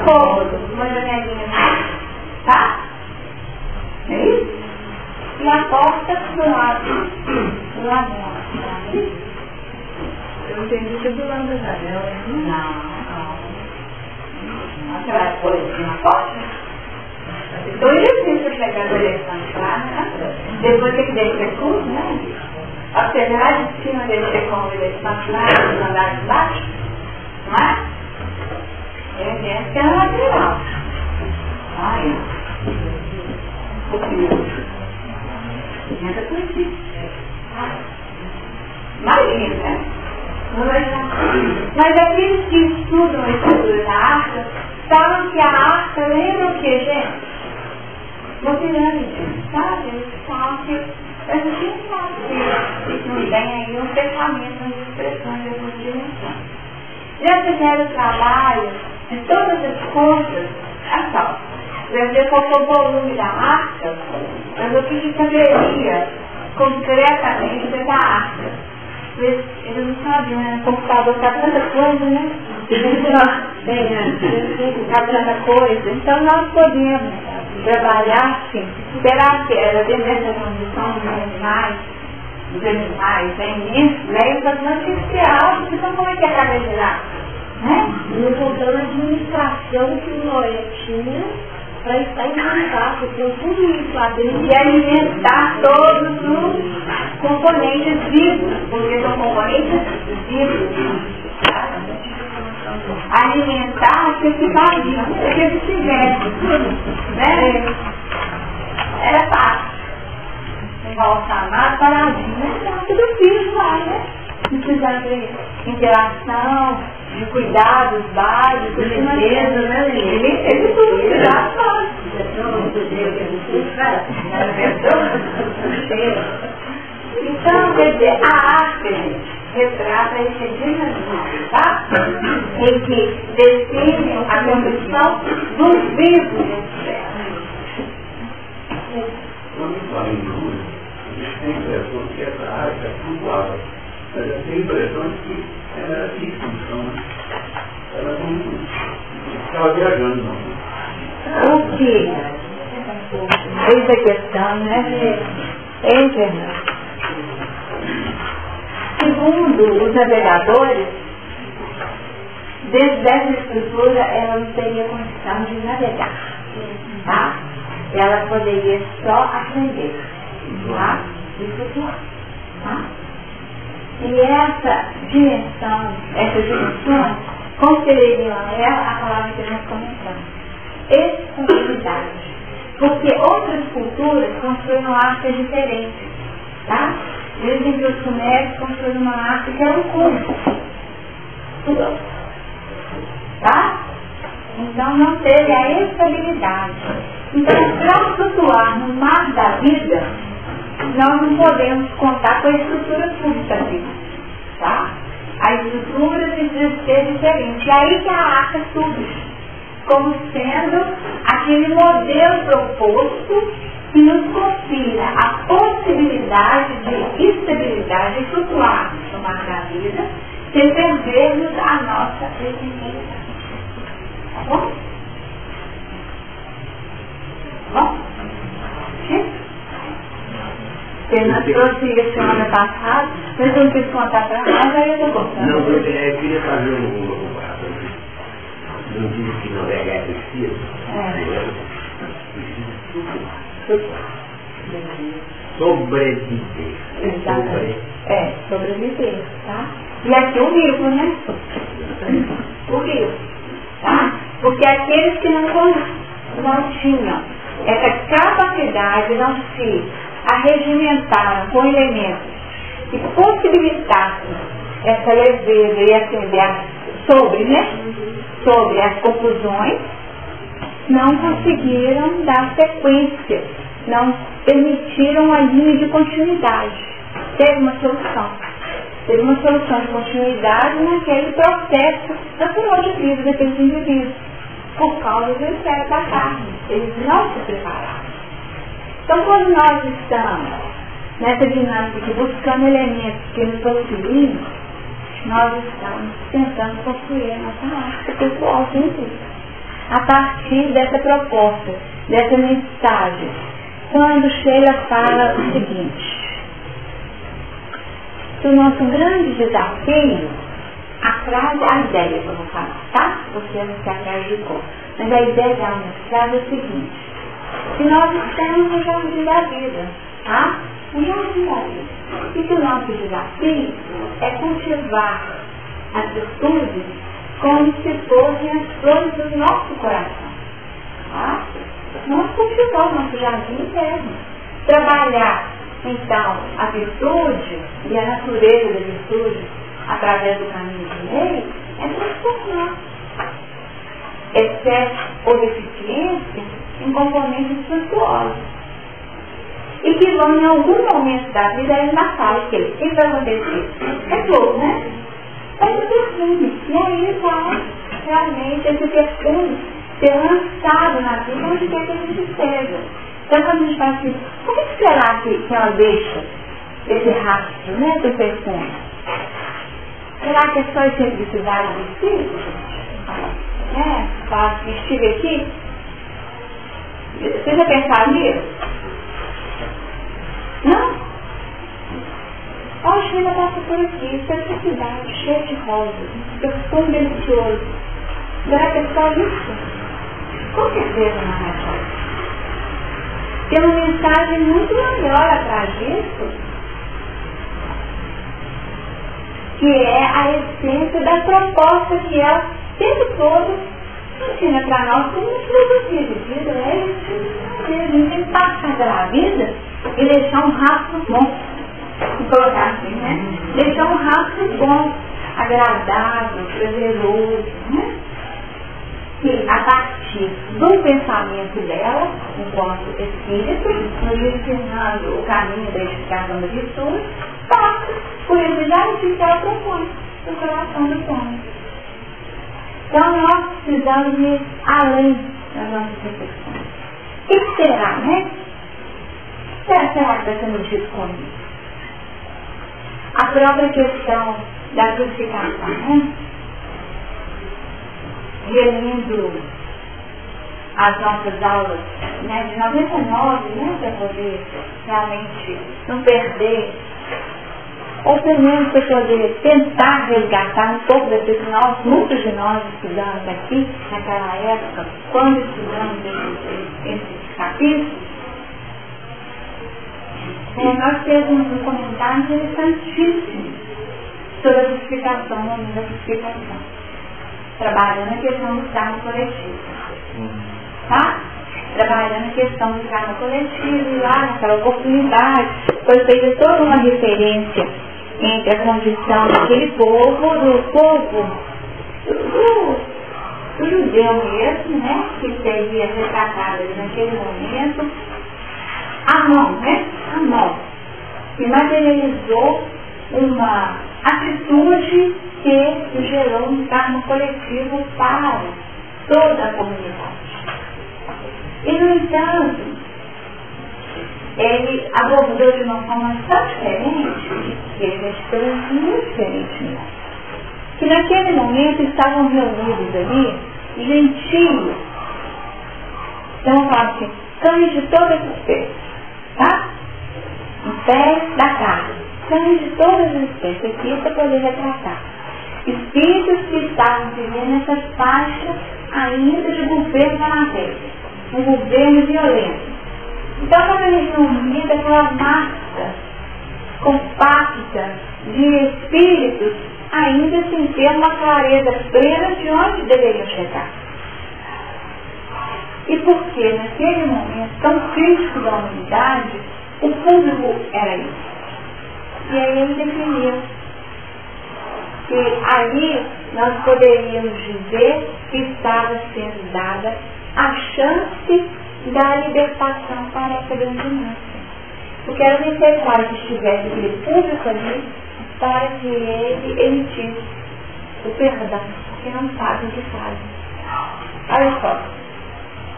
côvado, uma janelinha assim, tá? É isso? E a porta do lado. Do lado não. Eu entendi que do lado da janela. Não. Aquela coisa na porta? Então ele precisa chegar no elefante lá, né? Depois tem que descer tudo, né? Apesar de cima dele ter como elefante lá, nos andares de baixo, não é? Ele desce que é lateral. Olha. O que? Entra por aqui. Imagina, né? Mas aqueles que estudam a estrutura da arca falam que a arca lembra o que, gente? Uma pirâmide, sabe? Eles falam que a gente não sabe que não tem aí um fechamento nas expressões dessas dimensões. Já fizeram o trabalho de todas as contas, é só. Vai ver qual foi o volume da arca, mas o que caberia concretamente dessa arca. Eles não sabiam, né? O computador está tanta coisa, né? a tanta coisa. Então nós podemos trabalhar assim, esperar que ela dentro dessa condição dos animais, leva bastante especial, então como é que é a cabeça lá? Não contando a administração que o Noé tinha para estar em contato com tudo isso lá dentro. E alimentar todos os componentes vivos, porque são componentes vivos. Alimentar aquilo que está vivo, porque se tivesse, né? Era fácil. Embalsamado, paradinho, tá tudo vivo lá, né? Não precisa de interação, de cuidados básicos, de limpeza, né? Limpeza e tudo, cuidado básico. Então, quer dizer, a arte, gente, retrata esse dinamismo, tá? Em que define a condição dos vivos nesse terra. Quando fala em luz, a gente tem a impressão que essa arte é flutuada. Mas eu tenho a impressão de que ela era fixa, então ela não estava viajando, não. O que? Eis a questão, né? Fernando? Segundo os navegadores, dentro dessa estrutura ela não teria condição de navegar, tá? Ela poderia só acender, tá? E flutuar, tá? E essa dimensão, essas dimensões, confeririam a ela a palavra que nós comentamos, expansividade. Porque outras culturas construíram uma arte diferente, tá? Dizem que os sumérios construíram uma arte que era um cubo. Tá? Então não teve a estabilidade. Então, para flutuar no mar da vida, nós não podemos contar com a estrutura física aqui. Tá? A estrutura precisa ser diferente. E aí que a arca surge como sendo aquele modelo proposto que nos confira a possibilidade de estabilidade e flutuar no mar da vida sem perdermos a nossa existência. Tá bom? Tá bom? Fernando trouxe isso semana passada, mas eu não quis contar para nós, aí eu estou contando. Não, eu queria fazer uma comparação. Não diz que navegar é preciso. Sobreviver. Exatamente. Sobreviver, tá? E aqui o vivo, né? O vivo, tá? Porque aqueles que não tinham essa capacidade, não se arregimentaram com elementos que possibilitassem essa leveza e acender sobre as conclusões, não conseguiram dar sequência, não permitiram a linha de continuidade. Teve uma solução de continuidade naquele processo natural de vida daqueles indivíduos, por causa do inferno da carne. Eles não se prepararam. Então, quando nós estamos nessa dinâmica de buscando elementos que nos auxiliem, nós estamos tentando construir a nossa arte pessoal científica. A partir dessa proposta, dessa mensagem, quando Sheila fala o seguinte, que o nosso grande desafio, a ideia que eu vou falar, tá? Você não se atrás de cor. Mas a ideia da mensagem é o seguinte, que nós estamos no jardim da vida, tá? No jardim da vida. E que o nosso desafio é cultivar as virtudes como se fossem as flores do nosso coração. Tá? Nós cultivamos nosso jardim interno. Trabalhar, então, a virtude e a natureza da virtude através do caminho de lei é transformar excesso ou deficiência em componentes frutuosos. E que vão, em algum momento da vida, eles matar o quê? O que vai acontecer? É flor, né? Vai ser perfume. E aí vai realmente esse perfume ser lançado na vida onde quer que a gente esteja. Então, quando a gente fala assim, por que será que ela deixa esse rastro, né, do perfume? Será que é só a simplicidade do espírito? né? Fala que estive aqui. Você já pensaram nisso? Não? A China passa por aqui, essa cidade cheia de rosas, perfume delicioso. Será que é só isso? Com certeza não é só isso. Tem uma mensagem muito maior atrás disso, que é a essência da proposta que ela o tempo todo ensina para nós como uma filosofia de vida. É isso que a gente tem que passar pela vida e deixar um rastro bom. Vou colocar assim, né? Deixar um rastro bom, agradável, prazeroso, né? Que a partir do pensamento dela, enquanto espírito, nos ensinando o caminho da edificação da virtude, passa por exigência que ela propõe no coração do homem. Então nós precisamos ir além das nossas reflexões. O que será, né? O que será que está sendo dito comigo? A própria questão da purificação, né? Relendo as nossas aulas, né, de 99, né, para poder realmente não perder, ou pelo menos para poder tentar resgatar um pouco daquilo que muitos de nós estudamos aqui, naquela época, quando estudamos esses capítulos. Nós temos um comentário interessantíssimo sobre a purificação, o momento da purificação, trabalhando a questão do karma coletivo, tá? Trabalhando a questão do karma coletivo, e lá naquela oportunidade foi feita toda uma referência entre a condição daquele povo, do judeu mesmo, né, que seria retratado naquele momento, Amon, que materializou uma atitude que gerou um karma coletivo para toda a comunidade. E, no entanto, ele abordou de uma forma tão diferente, que ele é muito diferente mesmo, que naquele momento estavam reunidos ali gentios, então fala assim, cães de todas as espécies, tá? Impérios da carne, cães de todas as espécies, aqui para poder retratar. Espíritos que estavam vivendo essa faixa ainda de governo da matéria, um governo violento. Então, quando a gente reunida aquela massa compacta de espíritos, ainda sem ter uma clareza plena de onde deveriam chegar. E porque naquele momento tão crítico da humanidade, o público era isso. E aí ele definiu que ali nós poderíamos dizer que estava sendo dada a chance da libertação para essa grande massa. Porque era necessário que estivesse aquele público ali para que ele emitisse o perdão, porque não sabe o que fazem. Olha só,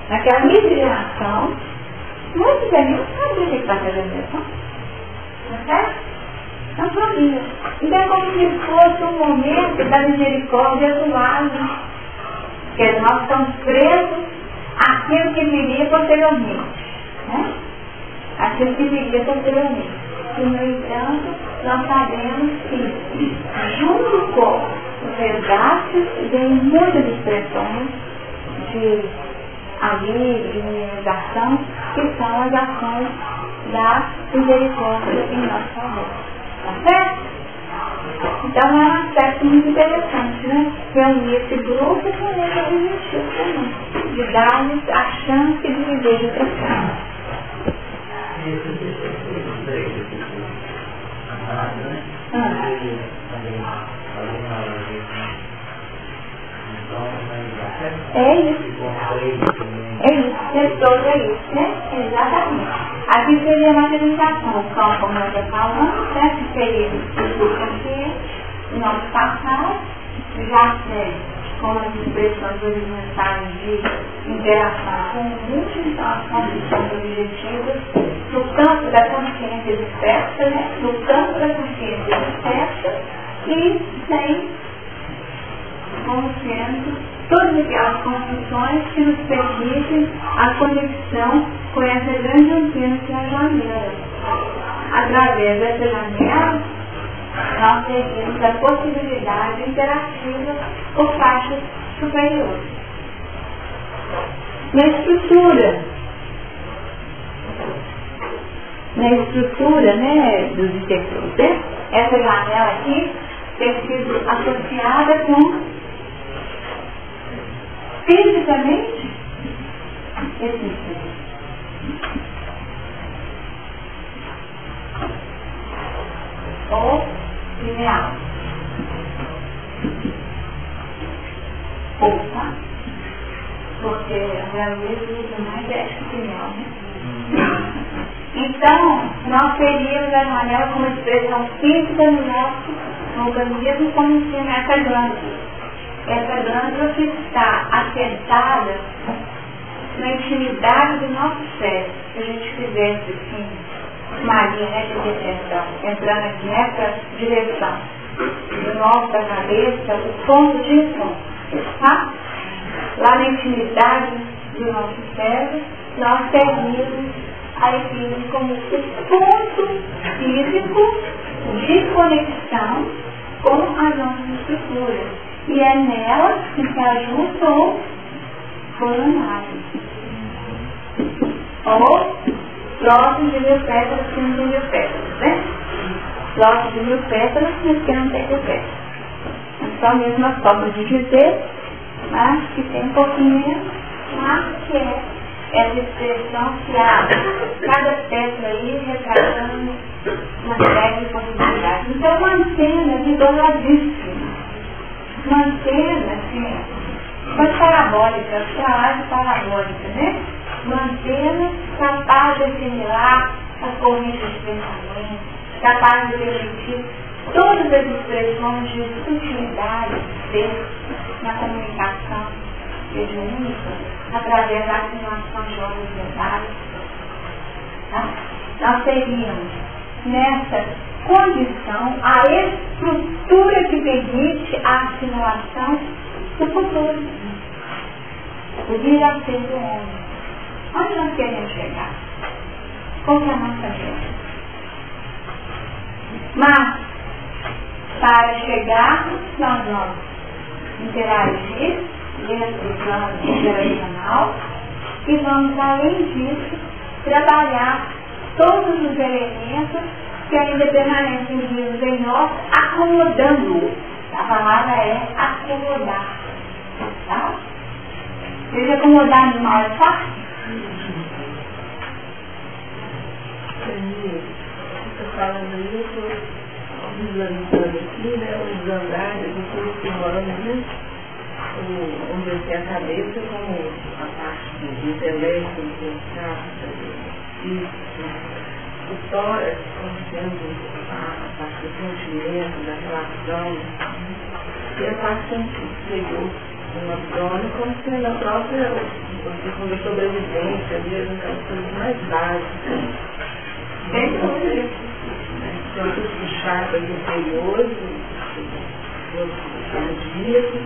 naquela miscigenação, muitos ali não sabiam o que está fazendo mesmo. Não é? Não sabia. Então é como se fosse um momento da misericórdia do lado. Porque nós estamos presos àquilo que viria posteriormente. Né? Aquilo que viria posteriormente. E, no entanto, nós sabemos que, junto com os resgates, vem muitas expressões de alívio, de minimização, que são as ações da misericórdia em nosso favor. Tá certo? Então é um aspecto muito interessante, né? Reunir esse grupo com esse objetivo também, de dar-lhes a chance de viver de outra forma. É isso. É isso. Todo é isso, né? Exatamente. Aqui seria a materialização, como nós já falamos, né? Que seria o consciente, o nosso passado, já serve como as expressões originais de interação com o mundo, então as condições objetivas no campo da consciência dispersa, né? No campo da consciência dispersa e sem como sendo todas aquelas construções que nos permitem a conexão com essa grande antena que é a janela. Através dessa janela, nós temos a possibilidade interativa com faixas superiores. Na estrutura, né, dos detectores, né? Essa janela aqui tem sido associada com, fisicamente, esse instrumento. Ou linear. Opa! Porque a minha luz usa mais linear, né? Então, nós teríamos a janela como expressão física no nosso organismo, como sendo essa glândula. Essa glândula que está assentada na intimidade do nosso cérebro. Se a gente fizesse assim, uma linha reta de atenção, entrando aqui nessa direção do nosso da cabeça, o ponto de encontro, tá? Lá na intimidade do nosso cérebro, nós teríamos a epífise como o ponto físico de conexão com as nossas estruturas. E é nela que se ajusta o coronário. Ou lógico de 1000 pétalas que não tem 1000 pétalas, né? Lógico de 1000 pétalas que não tem 1000 pétalas. É só a mesma forma de dizer, mas que tem um pouquinho menos, mas que é essa expressão que abre cada pétala aí retratando uma série de possibilidades. Então, uma antena isoladíssima. Uma antena, assim, uma parabólica, para lá de parabólica, né? Uma antena capaz de assimilar as correntes de pensamento, capaz de permitir todas as expressões de sutilidade de ser na comunicação mediúnica, através da assimilação de ordens mentais. Tá? Nós teríamos nessa condição a estrutura que permite a assimilação do futuro, o vir a ser do homem. Onde nós queremos chegar? Qual que é a nossa meta? Mas, para chegarmos, nós vamos interagir dentro do plano operacional e vamos, além disso, trabalhar todos os elementos que ainda permanecem vivos em nós, acomodando-os. A palavra é acomodar. Tá? Veja, acomodar animal é fácil? Você falando isso, visualizando aqui, né, os andares, depois que moramos, né? Onde eu tenho a cabeça como a parte do intelecto, do pensar, o tórax como sendo a parte do sentimento, da relação, e a parte inferior do abdômen como sendo a própria questão da sobrevivência, mesmo aquelas coisas mais básicas. Bem como tanto os chakras inferiores, os cardíacos,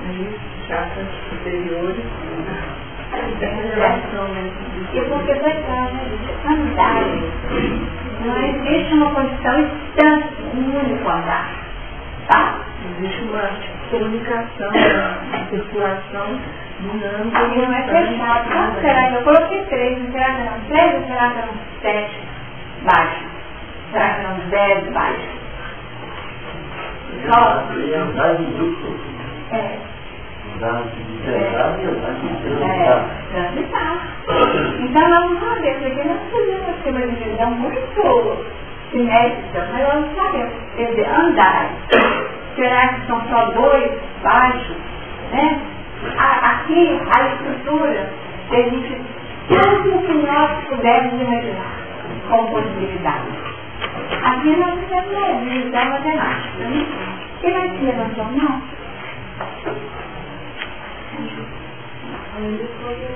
os chakras superiores, essa relação, né? E porque vai estar, né, gente? Andar. Não existe uma condição instante, um único andar. Tá? Existe uma comunicação, uma circulação dinâmica. E não é fechado. Quanto será que eu coloquei 3? Não será que eram 3 ou será que eram 7 baixos? Será que eram 10 baixos? Só? É. Então nós vamos ver, porque nós fazemos uma esquema de divisão muito simétrica, mas nós não sabemos. Quer dizer, andar. Será que são só 2 baixos? Né? Aqui a estrutura permite tudo o que nós pudermos imaginar como possibilidade. Aqui nós temos uma divisão matemática. Né? Quem vai se levantar ou não? Ainda quando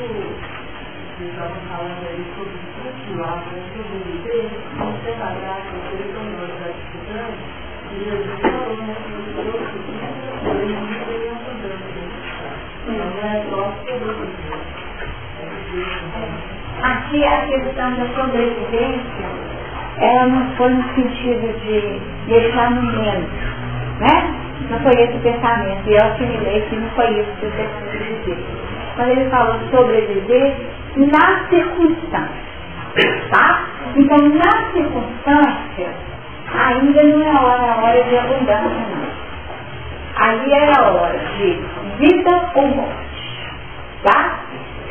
você estava falando aí sobre estruturar, sobre o viver, você trabalhar com o que nós estamos estudando, e Jesus falou, né, que o outro dia, ele não teria mudança. Aqui a questão da sobrevivência, ela não foi no sentido de deixar no menos, né? Não foi esse o pensamento, e eu assimilei que não foi isso que o pensamento quis dizer. Quando ele falou sobreviver na circunstância, tá? Então, na circunstância, ainda não é hora de abundância, não. Ali era a hora de vida ou morte, tá?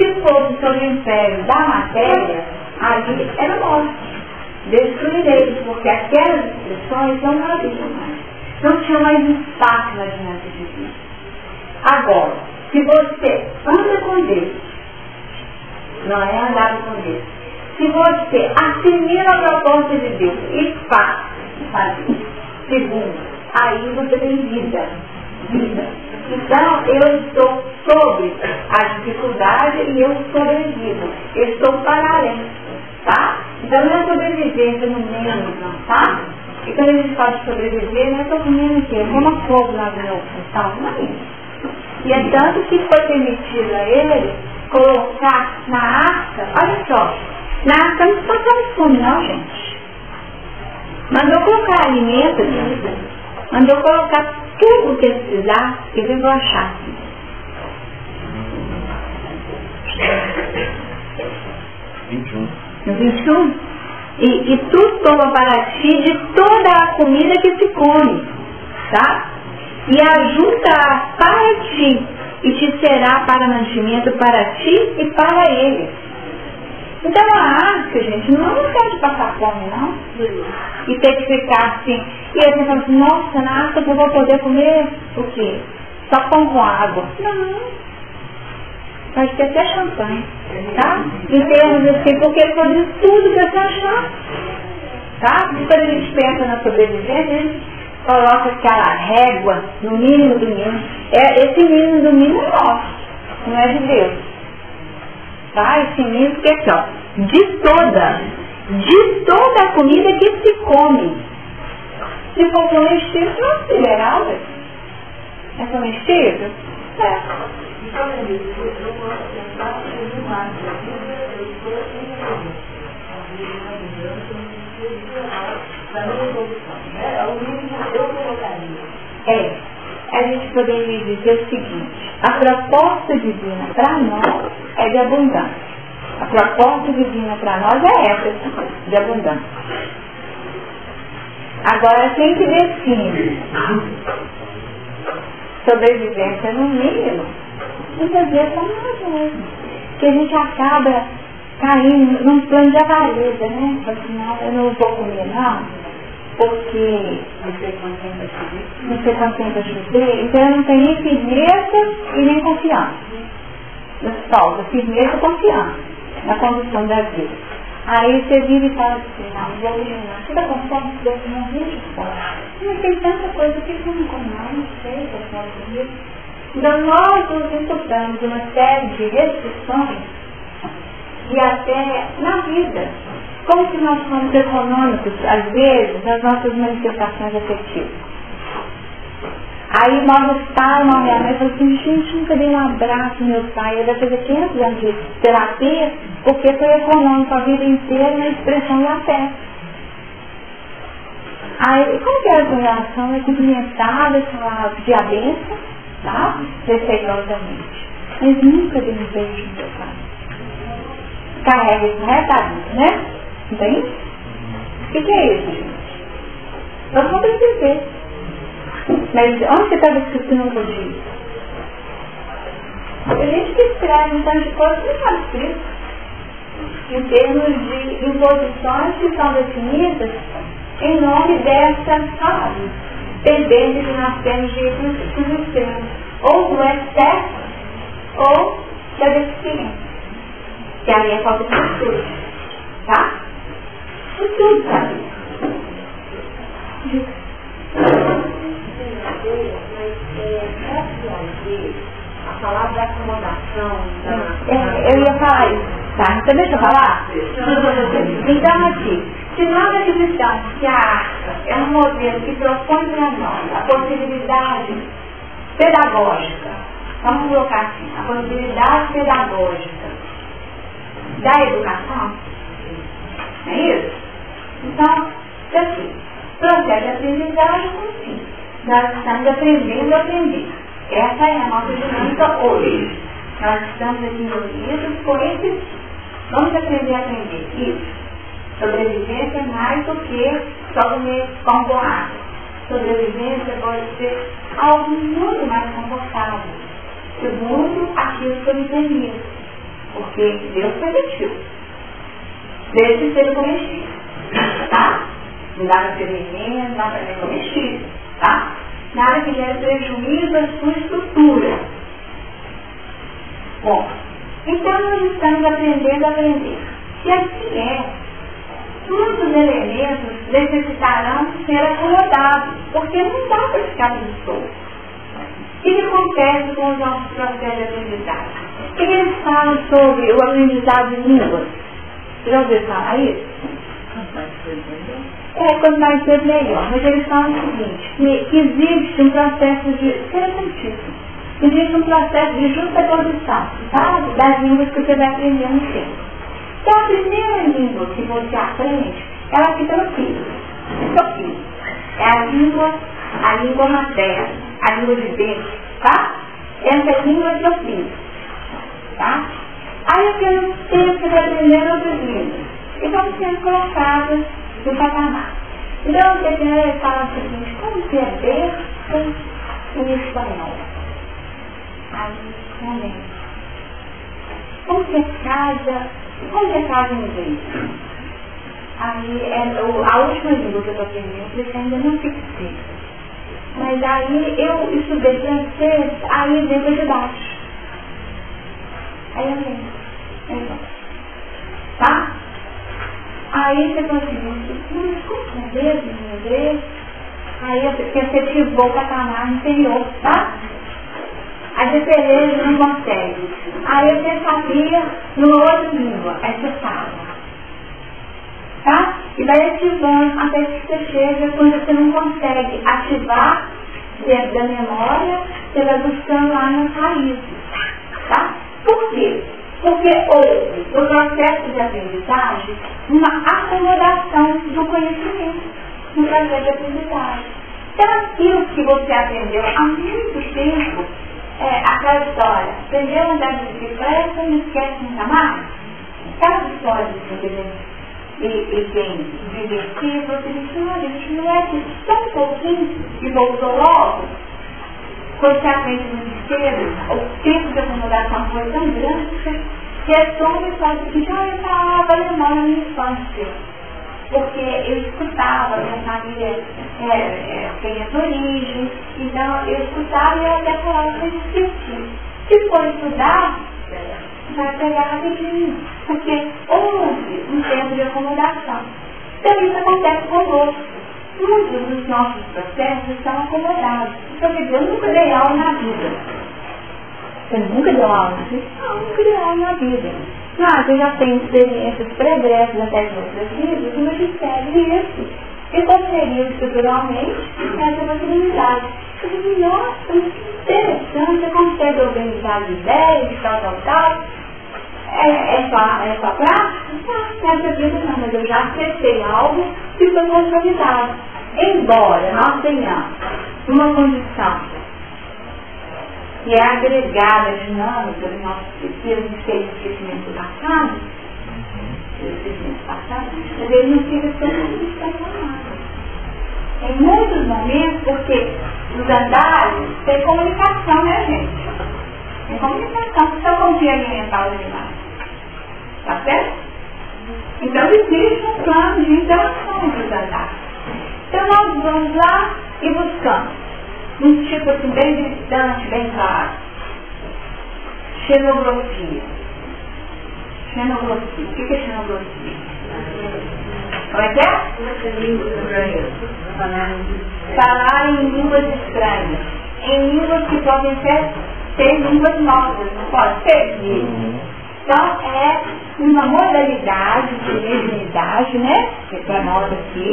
Se fosse sobre o império da matéria, ali era morte. Destruirei, porque aquelas expressões não haviam mais. Não tinha mais espaço na dinâmica de vida. Agora, se você anda com Deus, não é andar com Deus, se você assimila a proposta de Deus e faz, segundo, aí você tem vida. Então, eu estou sobre a dificuldade e eu sobrevivo. Eu estou para além, tá? Então, não é sobrevivência no menos, não, tá? E quando a gente fala de sobreviver, não é todo mundo que como fogo na minha função, não é isso. E é tanto que foi permitido a ele colocar na arca, olha só, na arca não se passava fome, não, gente. Mandou colocar alimento, mandou colocar tudo o que ele precisar e veio achar. No 21. E tu toma para ti de toda a comida que se come, tá? E ajunta para ti, e te será para mantimento para ti e para ele. Então a arca, gente, não quer de passar fome, não. E ter que ficar assim. E aí você fala assim, nossa, na arca eu vou poder comer o quê? Só pão com água. Não. Pode ter até champanhe, tá? Em termos assim, porque ele pode tudo que você achar. Tá? E quando a gente pensa na sobrevivência, a gente coloca aquela régua no mínimo do mínimo. Esse mínimo do mínimo é nosso, não é de Deus. Tá? Esse mínimo que é aqui, ó. De toda a comida que se come. Se for comestível, não é liberal, velho. É comestível? É. Então, eu posso pensar no máximo. Na minha evolução, né? O mínimo eu colocaria. A gente poderia dizer o seguinte: a proposta divina para nós é de abundância. A proposta divina para nós é essa, de abundância. Agora, quem que define sobrevivência no mínimo, muitas vezes são nós mesmos. Que a gente acaba caindo num plano de avareza, né? Afinal, eu não vou comer, não, porque não sei quanto tempo eu chover, então eu não tenho nem firmeza e nem confiança. Nos falta firmeza e confiança na condução da vida. Aí você vira e fala assim, não vou eliminar. Você está com fome? Deus não vejo fome. Mas tem tanta coisa que eu não como, não sei se eu posso comer. Então nós nos imputamos uma série de restrições e até na vida. Como que nós somos econômicos, às vezes, nas nossas manifestações afetivas. Aí mora o pai, uma minha mãe, falou assim, gente, nunca dei um abraço no meu pai. Eu deve fazer 500 anos de terapia, porque foi econômico a vida inteira na expressão do afeto. Aí, como que era a relação? Eu cumprimentava, falava, pedia a bênção, tá? Respeitosamente. Mas nunca dei um beijo no meu pai. Carrega isso no resto da vida, né? Entende? O que é isso, gente? Nós vamos perceber. Mas onde você estava escrito que não podia? A gente que escreve um tanto de coisa não está escrito. Em termos de imposições que são definidas em nome dessa tendência que nós temos de ir para os extremos. Ou do excesso, ou da deficiência. Que ali é falta de estudo. Tá? Estudo, sabe? A palavra da acomodação. Eu ia falar isso, tá? Então deixa eu falar? Então aqui, se nós acreditamos que a arca é um modelo que propõe para nós a possibilidade pedagógica vamos colocar assim, a possibilidade pedagógica da educação, não é isso? Então, assim, processo de aprendizagem, sim. Nós estamos aprendendo a aprender. Essa é a nossa dinâmica hoje. Nós estamos aqui reunidos com esse. Vamos aprender a aprender. Isso. Sobrevivência é mais do que só comer pão com água. Sobrevivência pode ser algo muito mais confortável. Segundo aquilo que eu entendi. Porque Deus permitiu. Desde que seja comestível. Tá? Não dá para ser veneno, não dá para ser comestível. Tá? Nada que gere prejuízo à sua estrutura. Bom, então nós estamos aprendendo a aprender. Se assim é, todos os elementos necessitarão ser acomodados, porque não dá para ficar tudo solto. O que acontece com os nossos processos de aprendizagem? O que eles falam sobre o aprendizado de línguas? Você já ouviu falar isso? Quanto mais cedo melhor. Mas eles falam o seguinte, que existe um processo de... Interessantíssimo. Existe um processo de justaposição, tá? Das línguas que você vai aprender no tempo. Então a primeira língua que você aprende, ela fica no físico. Fica no físico. É a língua materna, a língua de Deus, tá? Essa língua que eu fiz, tá? Aí aqueles tempos que vai aprender outras línguas. E vão sendo colocadas no patamar. Então você quer falar o seguinte, como que é berço em espanhol? Aí, momento. Como que é casa em inglês? Aí, a última língua que eu estou aprendendo, eu ainda não fixei. Mas aí, eu estudei francês, aí vem para de baixo. Aí eu venho. Tá? Aí você conseguiu, mas como é mesmo em inglês? Aí você ativou o patamar inferior, tá? Aí você lê e não consegue. Aí você sabia numa outra língua, aí você fala. Tá? E vai ativando até que você chega quando você não consegue ativar dentro da memória, você vai buscando lá nas raízes. Tá? Por quê? Porque houve no processo de aprendizagem uma acomodação do conhecimento no processo de aprendizagem. Então aquilo que você aprendeu há muito tempo, aquela história, aprendeu a andar de bicicleta, não esquece nunca mais. Aquela história e quem divertir, você disse, olha, isso não é que só um pouquinho e voltou logo. Quando você aprende muito cedo, o tempo de acomodação foi tão grande que é só uma história de que eu falava alemão na minha infância. Porque eu escutava, minha família tem essa origem, então eu escutava e eu até falava sem esquecer. Se for estudar, vai pegar rapidinho, porque houve um tempo de acomodação. Então isso acontece conosco. Muitos dos nossos processos estão acomodados. Então, quer dizer, eu nunca dei aula na vida. Você nunca deu aula? Não, nunca dei aula na vida. Mas eu já tenho experiências pregressas até de outras vidas, mas segue isso. E conferiu estruturalmente essa possibilidade. Eu digo, nossa, interessante, você consegue organizar de ideias, tal. É só prática? Nessa vida não, mas eu já acessei algo que foi consolidado. Embora nós tenhamos uma condição que é agregada, dinâmica do nosso esquecimento do passado, mas ele não fica totalmente transformado. Em muitos momentos, porque nos andares tem comunicação, né, gente? Tem comunicação, só confia alimentar os animais. Tá certo? Então existe um plano de interação entre os andares. Então nós vamos lá e buscamos um tipo assim bem distante, bem claro. Xenografia. O que é xenografia? Como é que é? Falar em línguas estranhas. Em línguas que podem ser línguas novas, não pode ser? Então é uma modalidade de mediunidade, né? Que é nota aqui,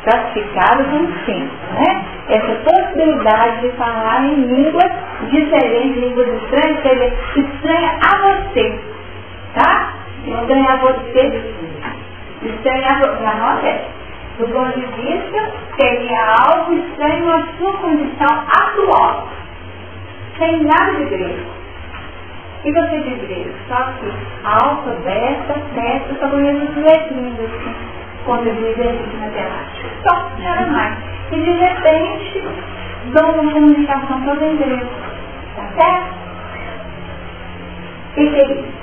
praticados no ensino, né? Essa possibilidade de falar em línguas diferentes, línguas estranhas, quer dizer, estranha a você, tá? Estranha a você, estranha a você, na nossa é. Do ponto de vista, seria algo estranho à sua condição atual, sem nada de grego. E você de grego? Só que alfa, beta, testa, só conheço as letrinhas, assim, quando eu diz exercício matemático. Só, nada mais. E de repente, dou uma comunicação toda em grego. Tá certo? E que é isso?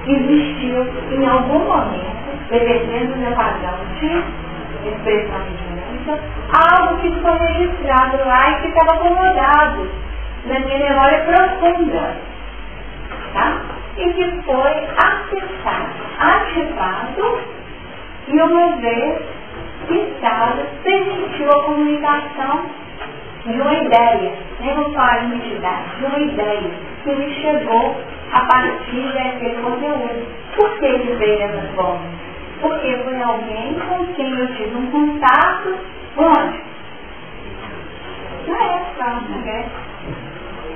Existiu em algum momento, dependendo do meu padrão de expressão de dinâmica, algo que foi registrado lá e que estava acomodado na minha memória profunda, tá? E que foi acessado, ativado, e uma vez fixado, permitiu a comunicação de uma ideia, nem vou falar de uma entidade, de uma ideia que me chegou a partir daquele conteúdo. Por que ele veio dessa forma? Porque foi alguém com quem eu tive um contato, onde? Na época, na Grécia.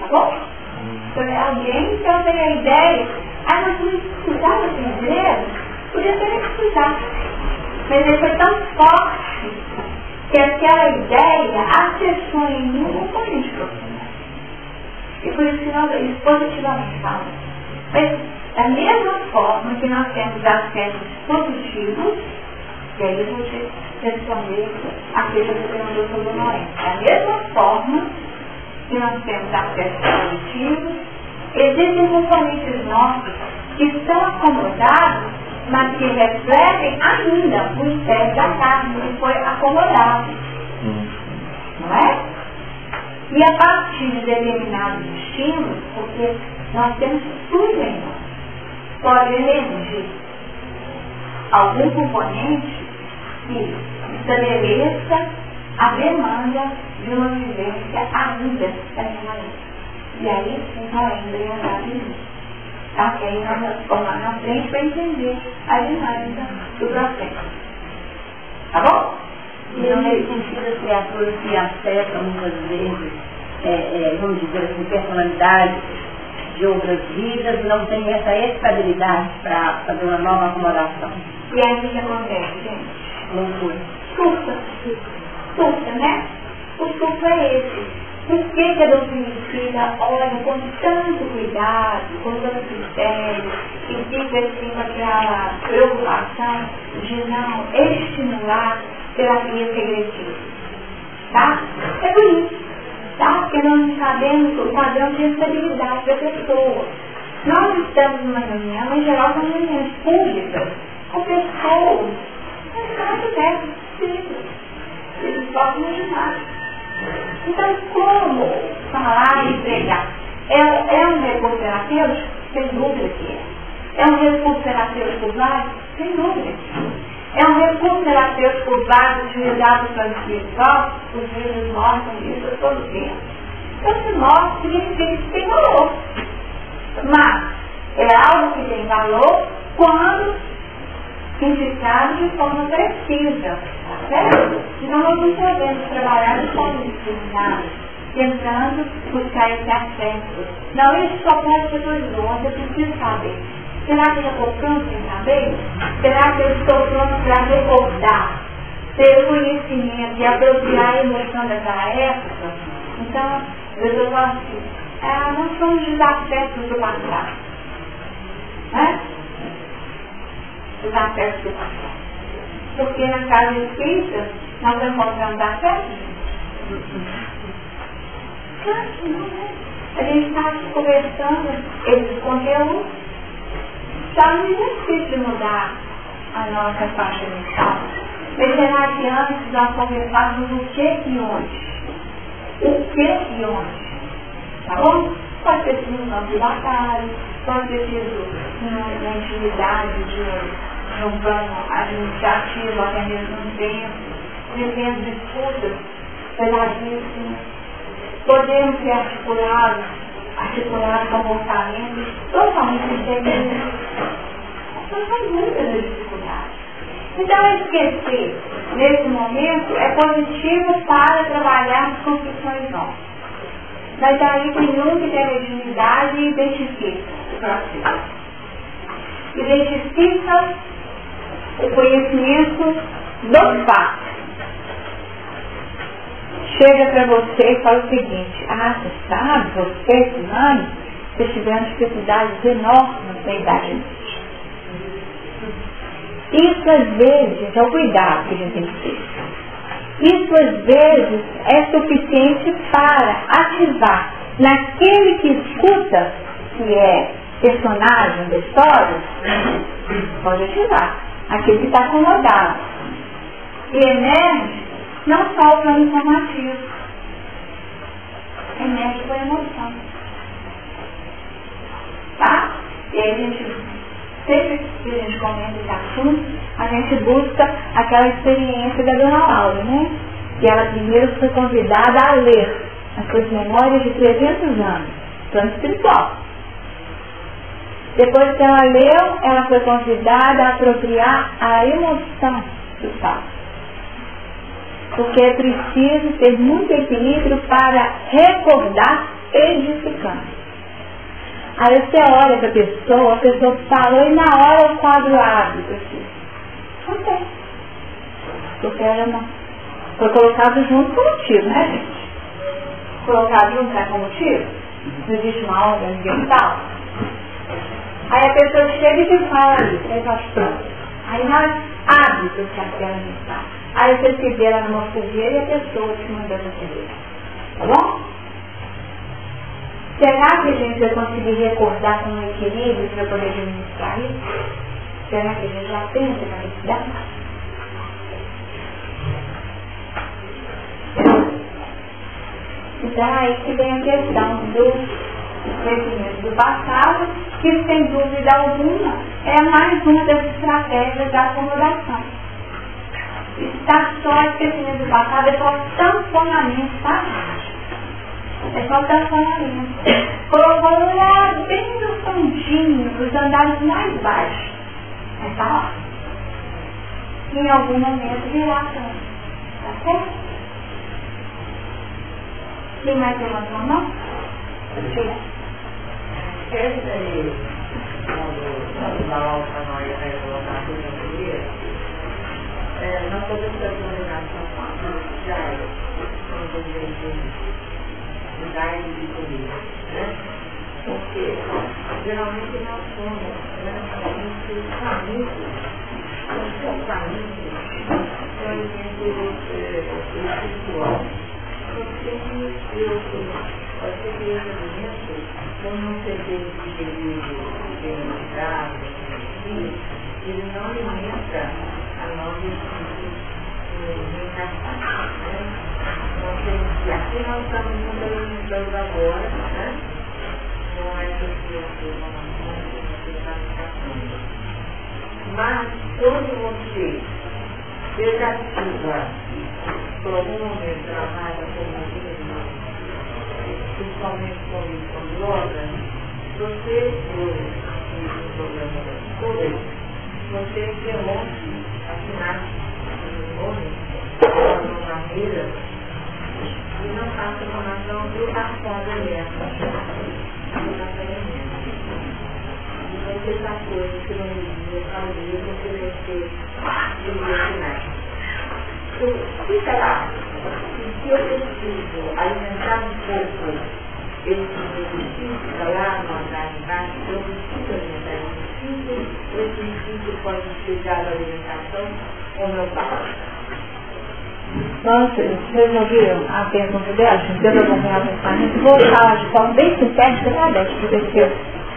Tá bom? Foi alguém que eu tenho a ideia, mas não precisava de dinheiro, podia ter que precisar. Mas ele foi tão forte que aquela ideia acessou em mim um corrente profunda. E por isso que nós isso positivamente falamos. Mas da mesma forma que nós temos acessos positivos, e aí eu vou te responder aquilo que você perguntou sobre o Noé. Da mesma forma que nós temos acessos positivos, existem componentes nossos que estão acomodados, mas que refletem ainda o espécie da carne que foi acomodado. Não é? E a partir de determinados estímulos, porque nós temos tudo em nós, pode emergir algum componente que estabeleça a demanda de uma vivência ainda da minha mente. E aí sim nós ainda ia andar de mim. Tá? E aí nós vamos formar na frente para entender a dinâmica do processo. Tá bom? Então, nesse sentido, as criaturas que acessam muitas vezes, vamos dizer assim, personalidades de outras vidas, não têm essa estabilidade para fazer uma nova acomodação. E aí o que acontece, gente? Loucura. Surta, né? O surto é esse. Por que a doutrina espírita olha com tanto cuidado, com tanto critério, e fica assim com aquela preocupação de não estimular terapias regressivas? Tá? É por isso. Tá? Porque nós não sabemos o padrão de estabilidade da pessoa. Nós estamos numa reunião, em geral são reuniões públicas, com pessoas, mas caso dessas espíritas. Eles podem imaginar. Então, como falar e pregar? É um recurso terapêutico? Sem dúvida que é. É um recurso terapêutico válido? Sem dúvida que é. É um recurso terapêutico válido utilizado para o espiritual? Os livros mostram isso a todo tempo. Então, se mostra, significa que tem valor. Mas é algo que tem valor quando indicado de forma precisa, certo? Então nós não podemos trabalhar de forma discriminada, tentando buscar esse acesso. Não, isso só pode ser por dois, eu preciso saber. Será que eu estou pronto para saber? Será que eu estou pronto para recordar, ter o conhecimento e apropriar a emoção daquela época? Então, eu falo assim, não são os desafetos do passado, né? Os afetos do passado. Porque na casa espírita nós encontramos afetos. Claro que não, né? A gente está conversando esses conteúdos, só no exercício de mudar a nossa faixa mental. Mas será que antes nós conversávamos o que e onde? O que e onde? Tá bom? Pode ter sido no campo de batalha, pode ter sido na intimidade de um plano administrativo, até mesmo no tempo, vivendo disputas pesadíssimas. Podemos ser articulados comportamentos totalmente independientes. Nós temos muitas dificuldades. Então, esquecer, nesse momento, é positivo para trabalhar as construções novas. Mas aí tem um que tem legitimidade e identifica. Identifica o conhecimento dos fatos. Chega para você e fala o seguinte: você sabe, você, fulano, vocês tiveram dificuldades enormes na idade média. Isso às vezes é o cuidado que a gente tem que ter. Isso às vezes é suficiente para ativar naquele que escuta, que é personagem da história, pode ativar aquele que está acomodado. E emerge não só o plano informativo, emerge com a emoção. Tá? E aí a gente, sempre que a gente comenta esse assunto, a gente busca aquela experiência da Dona Laura, né? Que ela primeiro foi convidada a ler as suas memórias de 300 anos, plano espiritual. Depois que ela leu, ela foi convidada a apropriar a emoção do fato. Porque é preciso ter muito equilíbrio para recordar edificando. Aí você olha para a pessoa falou e na hora o quadro abre para si. Não tem. Porque ela não foi colocado junto com o motivo, né, gente? Colocado junto com o motivo. Não existe uma ordem ambiental. Aí a pessoa chega e te fala isso, aí faz pronto. Aí nós abre para o que aquela mensagem. Aí você se vê lá numa fogueira e a pessoa te mandando atender. Tá bom? Será que a gente vai conseguir recordar com um equilíbrio para poder administrar isso? Será que a gente já tem essa capacidade? Então aí que vem a questão do conhecimento do passado, que sem dúvida alguma é mais uma das estratégias da acomodação. Está só esquecimento do passado, é só tamponamento, tá, gente? É só tamponamento. Colocou lá bem no fundinho, nos andares mais baixos. Mas tá lá. Em algum momento virá a cama. Tá certo? Quem mais levantou a mão? Quando a alta noia vai colocar tudo na fogueira, nós podemos fazer uma ligação com a diária, quando a gente mudar de comida, né? Porque geralmente nós somos, a gente caminho, o seu caminho é o elemento espiritual. Porque eu pode ser que esse elemento, por não ser dele de densidade, ele não alimenta a nossa reencarnação, né? Então, aqui nós estamos nos alimentando agora, né? Não é mas quando você desativa por algum momento trabalha como principalmente com drogas, você, no programa da escola, você demonstra assinar uma maneira e não faça informação do passado mesmo. E você está coisa que não existe, talvez você vai ter de assinar. Fica lá. Se eu preciso alimentar um pouco esse exercício lá no andar de baixo, eu preciso alimentar esse exercício pode ser dado a alimentação ou meu pai. Nossa, vocês ouviram a pergunta dela? A gente deu para acompanhar o pensamento. Vou falar de forma bem sintética, tá, Beth? Para ver se eu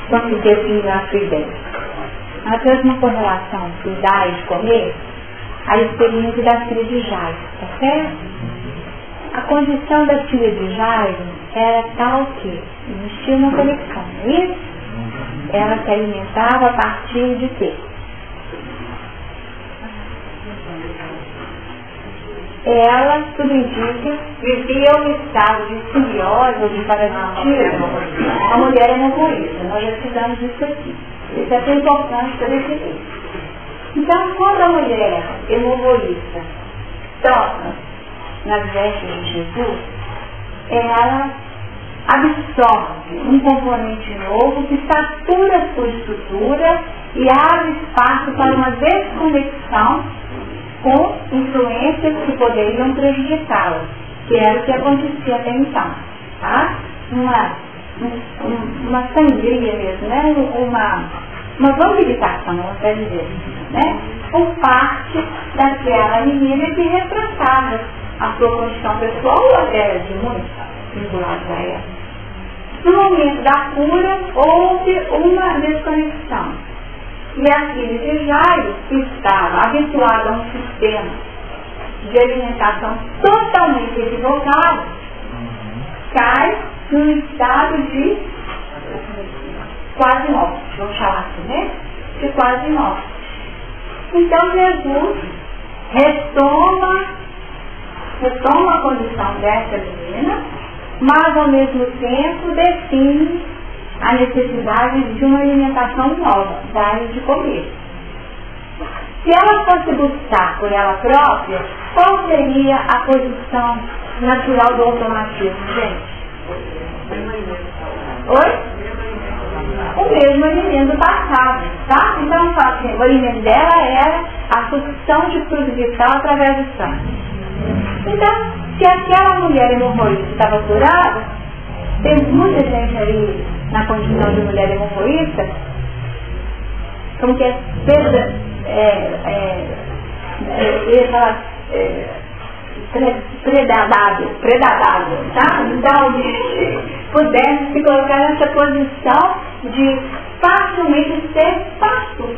consegui assimilar a sua ideia. Ela fez uma correlação do dar e de comer a experiência da filha de Jairo, tá certo? A condição da filha de Jairo era tal que existia uma conexão, não é isso? Ela se alimentava a partir de quê? Ela, tudo indica, vivia um estado de simbiose ou de parasitismo. A mulher é uma egoísta, nós já estudamos isso aqui. Isso é bem importante para definir. A mulher é uma egoísta. Ela, tudo indica, vivia um estado de simbiose ou de parasitismo. A mulher é uma egoísta. Nós já estudamos isso aqui. Isso é bem importante para definir. A mulher é uma egoísta. Nós já estudamos isso aqui. Isso é bem importante para definir. Então, quando a mulher hemorroísta toca nas vestes de Jesus, ela absorve um componente novo que satura a sua estrutura e abre espaço para uma desconexão com influências que poderiam prejudicá-la, que era o que acontecia até então. Tá? Uma sangria mesmo, né? uma vampirização, vamos até dizer, né? Por parte daquela menina que retratava a sua condição pessoal ou até de muitos vinculados a ela. No momento da cura, houve uma desconexão. E aquele Jairo, que estava habituado a um sistema de alimentação totalmente equivocado, cai num estado de quase morte, vamos chamar assim, né? De quase morte. Então Jesus retoma a condição dessa menina, mas ao mesmo tempo define a necessidade de uma alimentação nova, dar de comer. Se ela fosse buscar por ela própria, qual seria a posição natural do automatismo, gente? Oi? O mesmo alimento do passado, tá? Então, assim, o alimento dela era a sucção de fluido vital através do sangue. Então, se aquela mulher hemorroísta estava curada, tem muita gente ali na condição de mulher hemorroísta, como que é predadável, tá? Então, alguém pudesse se colocar nessa posição de facilmente ser fácil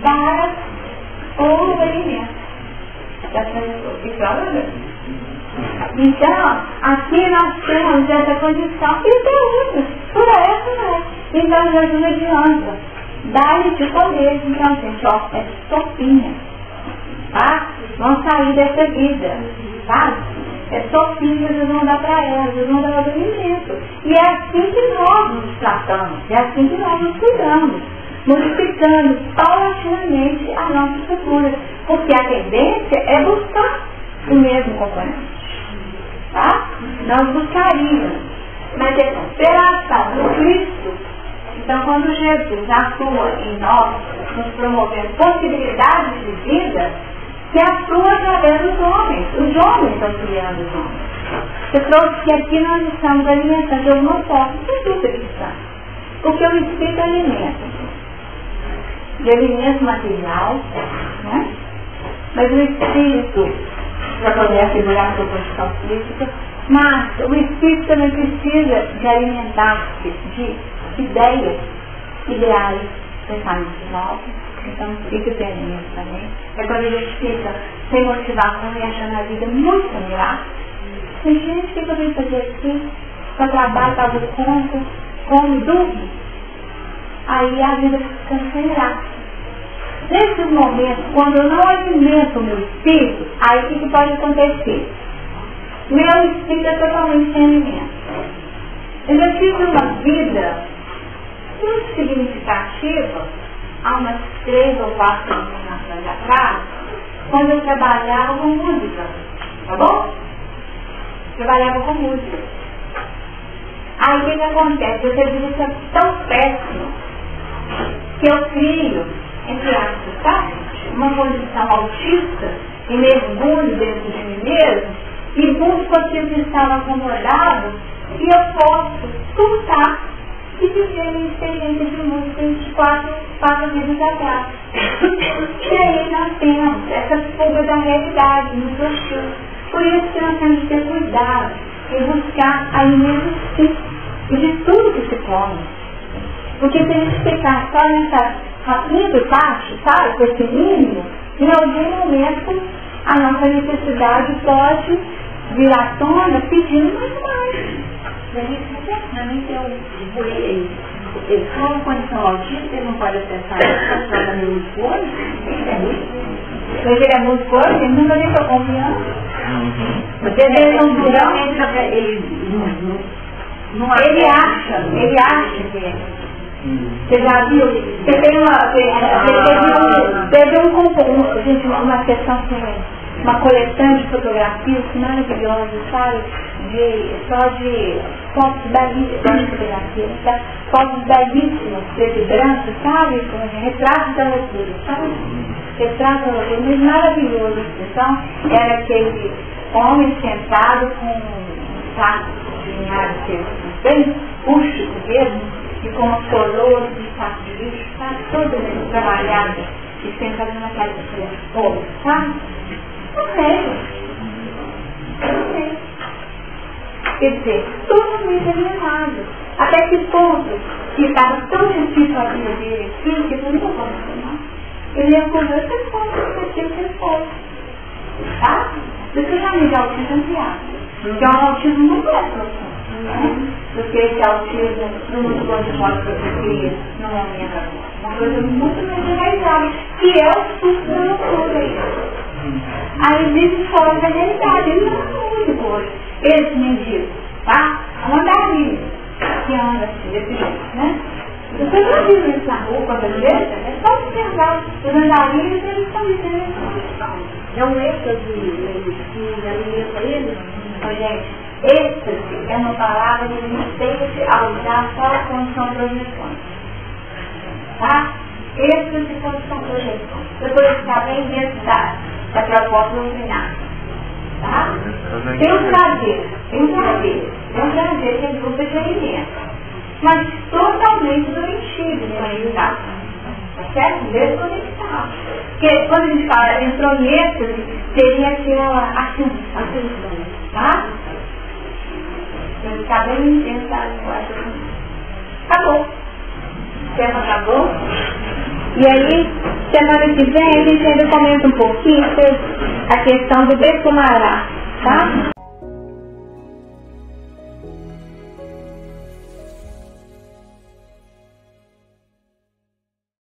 para o alimento. Então, aqui nós temos essa condição e tem outras, por essa não é. Então Jesus adianta, dá-lhe de comer. Então, gente, ó, é sopinha, tá? Vão sair dessa vida, tá? É sopinha que vocês vão dar para elas, vocês vão dar o alimento. E é assim que nós nos tratamos, é assim que nós nos cuidamos, modificando paulatinamente a nossa estrutura, porque a tendência é buscar o mesmo componente, tá? Nós buscaríamos, mas é pela ação do Cristo. Então, quando Jesus atua em nós, nos promovendo possibilidades de vida, que atua através dos homens. Os homens estão criando os homens. Você trouxe que aqui nós estamos alimentando de alguma forma, sem dúvida que está. Porque o Espírito alimenta. De alimento material, né? Mas o Espírito, para poder assegurar a sua condição física, mas o Espírito também precisa de alimentar-se de ideias, ideais, pensamentos novos. Então, fica terminando também. É quando a gente fica sem motivação e achando a vida muito agradável. Tem gente que eu vim fazer aqui, só trabalho, pago conta, come, durmo. Aí a vida fica sem graça. Nesses momentos, quando eu não alimento o meu espírito, aí o que pode acontecer? Meu espírito é totalmente sem alimento. Eu já tive uma vida muito significativa, há umas 3 ou 4 anos atrás, quando eu trabalhava com música, tá bom? Trabalhava com música. Aí o que acontece? Eu tenho vida tão péssima que eu crio, entre aspas, tá? Uma condição autista e mergulho dentro de mim mesmo e busco aquilo que estava acomodado e eu posso surtar e viver a minha experiência de música 24 vidas atrás. E aí nós temos essa fuga da realidade, nos hostil. Por isso que nós temos que ter cuidado e buscar alimento sim, e de tudo que se come. Porque se a gente ficar só nessa rapida parte, sabe, com esse mínimo, em algum momento a nossa necessidade pode vir à tona pedindo mais. Certamente ele com uma condição autista, ele não pode acessar a situação da neurofone, Mas ele é muito forte, ele nunca nem tocou um piano. Ele acha que é. Você já viu? Você tem teve uma sessão com uma coletânea de fotografias maravilhosas, sabe? Só de fotos belíssimas de fotografia, tá? Fotos belíssimas, preto e branco, sabe? Retratos da loucura, sabe? Retratos da loucura, mas maravilhoso. Então, era aquele homem sentado com um saco de linhagem bem rústico mesmo, e com uma coroa de saco de lixo, sabe? Toda trabalhada e sentado na casa de fogo, sabe? Não. Quer dizer, totalmente alienado. Até que ponto que estava tão difícil a vida dele aqui, que ele não pode funcionar. Ele acordou e fez conta que ele foi. Tá? Você já me dá autismo ampliado. Porque o autismo não é profundo. Porque esse autismo no mundo quantiforme que você cria não é uma coisa muito mais enraizada, que é o susto da loucura. Aí existe fora da realidade, ele não é o único hoje. Esse mendigo, tá? Um andarilho, que anda assim, desse jeito, né? Você já viu isso na rua, quando ele é só observar. Os andarilhos, eles estão vivendo isso. É um êxtase que alimenta ele? Gente, êxtase é uma palavra que a gente tende a usar só a condição projetônica. Tá? Êxtase e condição projetônica. Depois está bem dentro da proposta doutrinária. Tá? Tem um prazer que é dúvida de alimento, mas totalmente doentio, né? Tá certo? Desconectado. Porque quando a gente fala entrou em êxtase, seria aquela ação, tá? Então está bem dentro da linguagem. Acabou. O tema acabou. E aí, semana que vem, a gente ainda comenta um pouquinho a questão do Becumará, tá?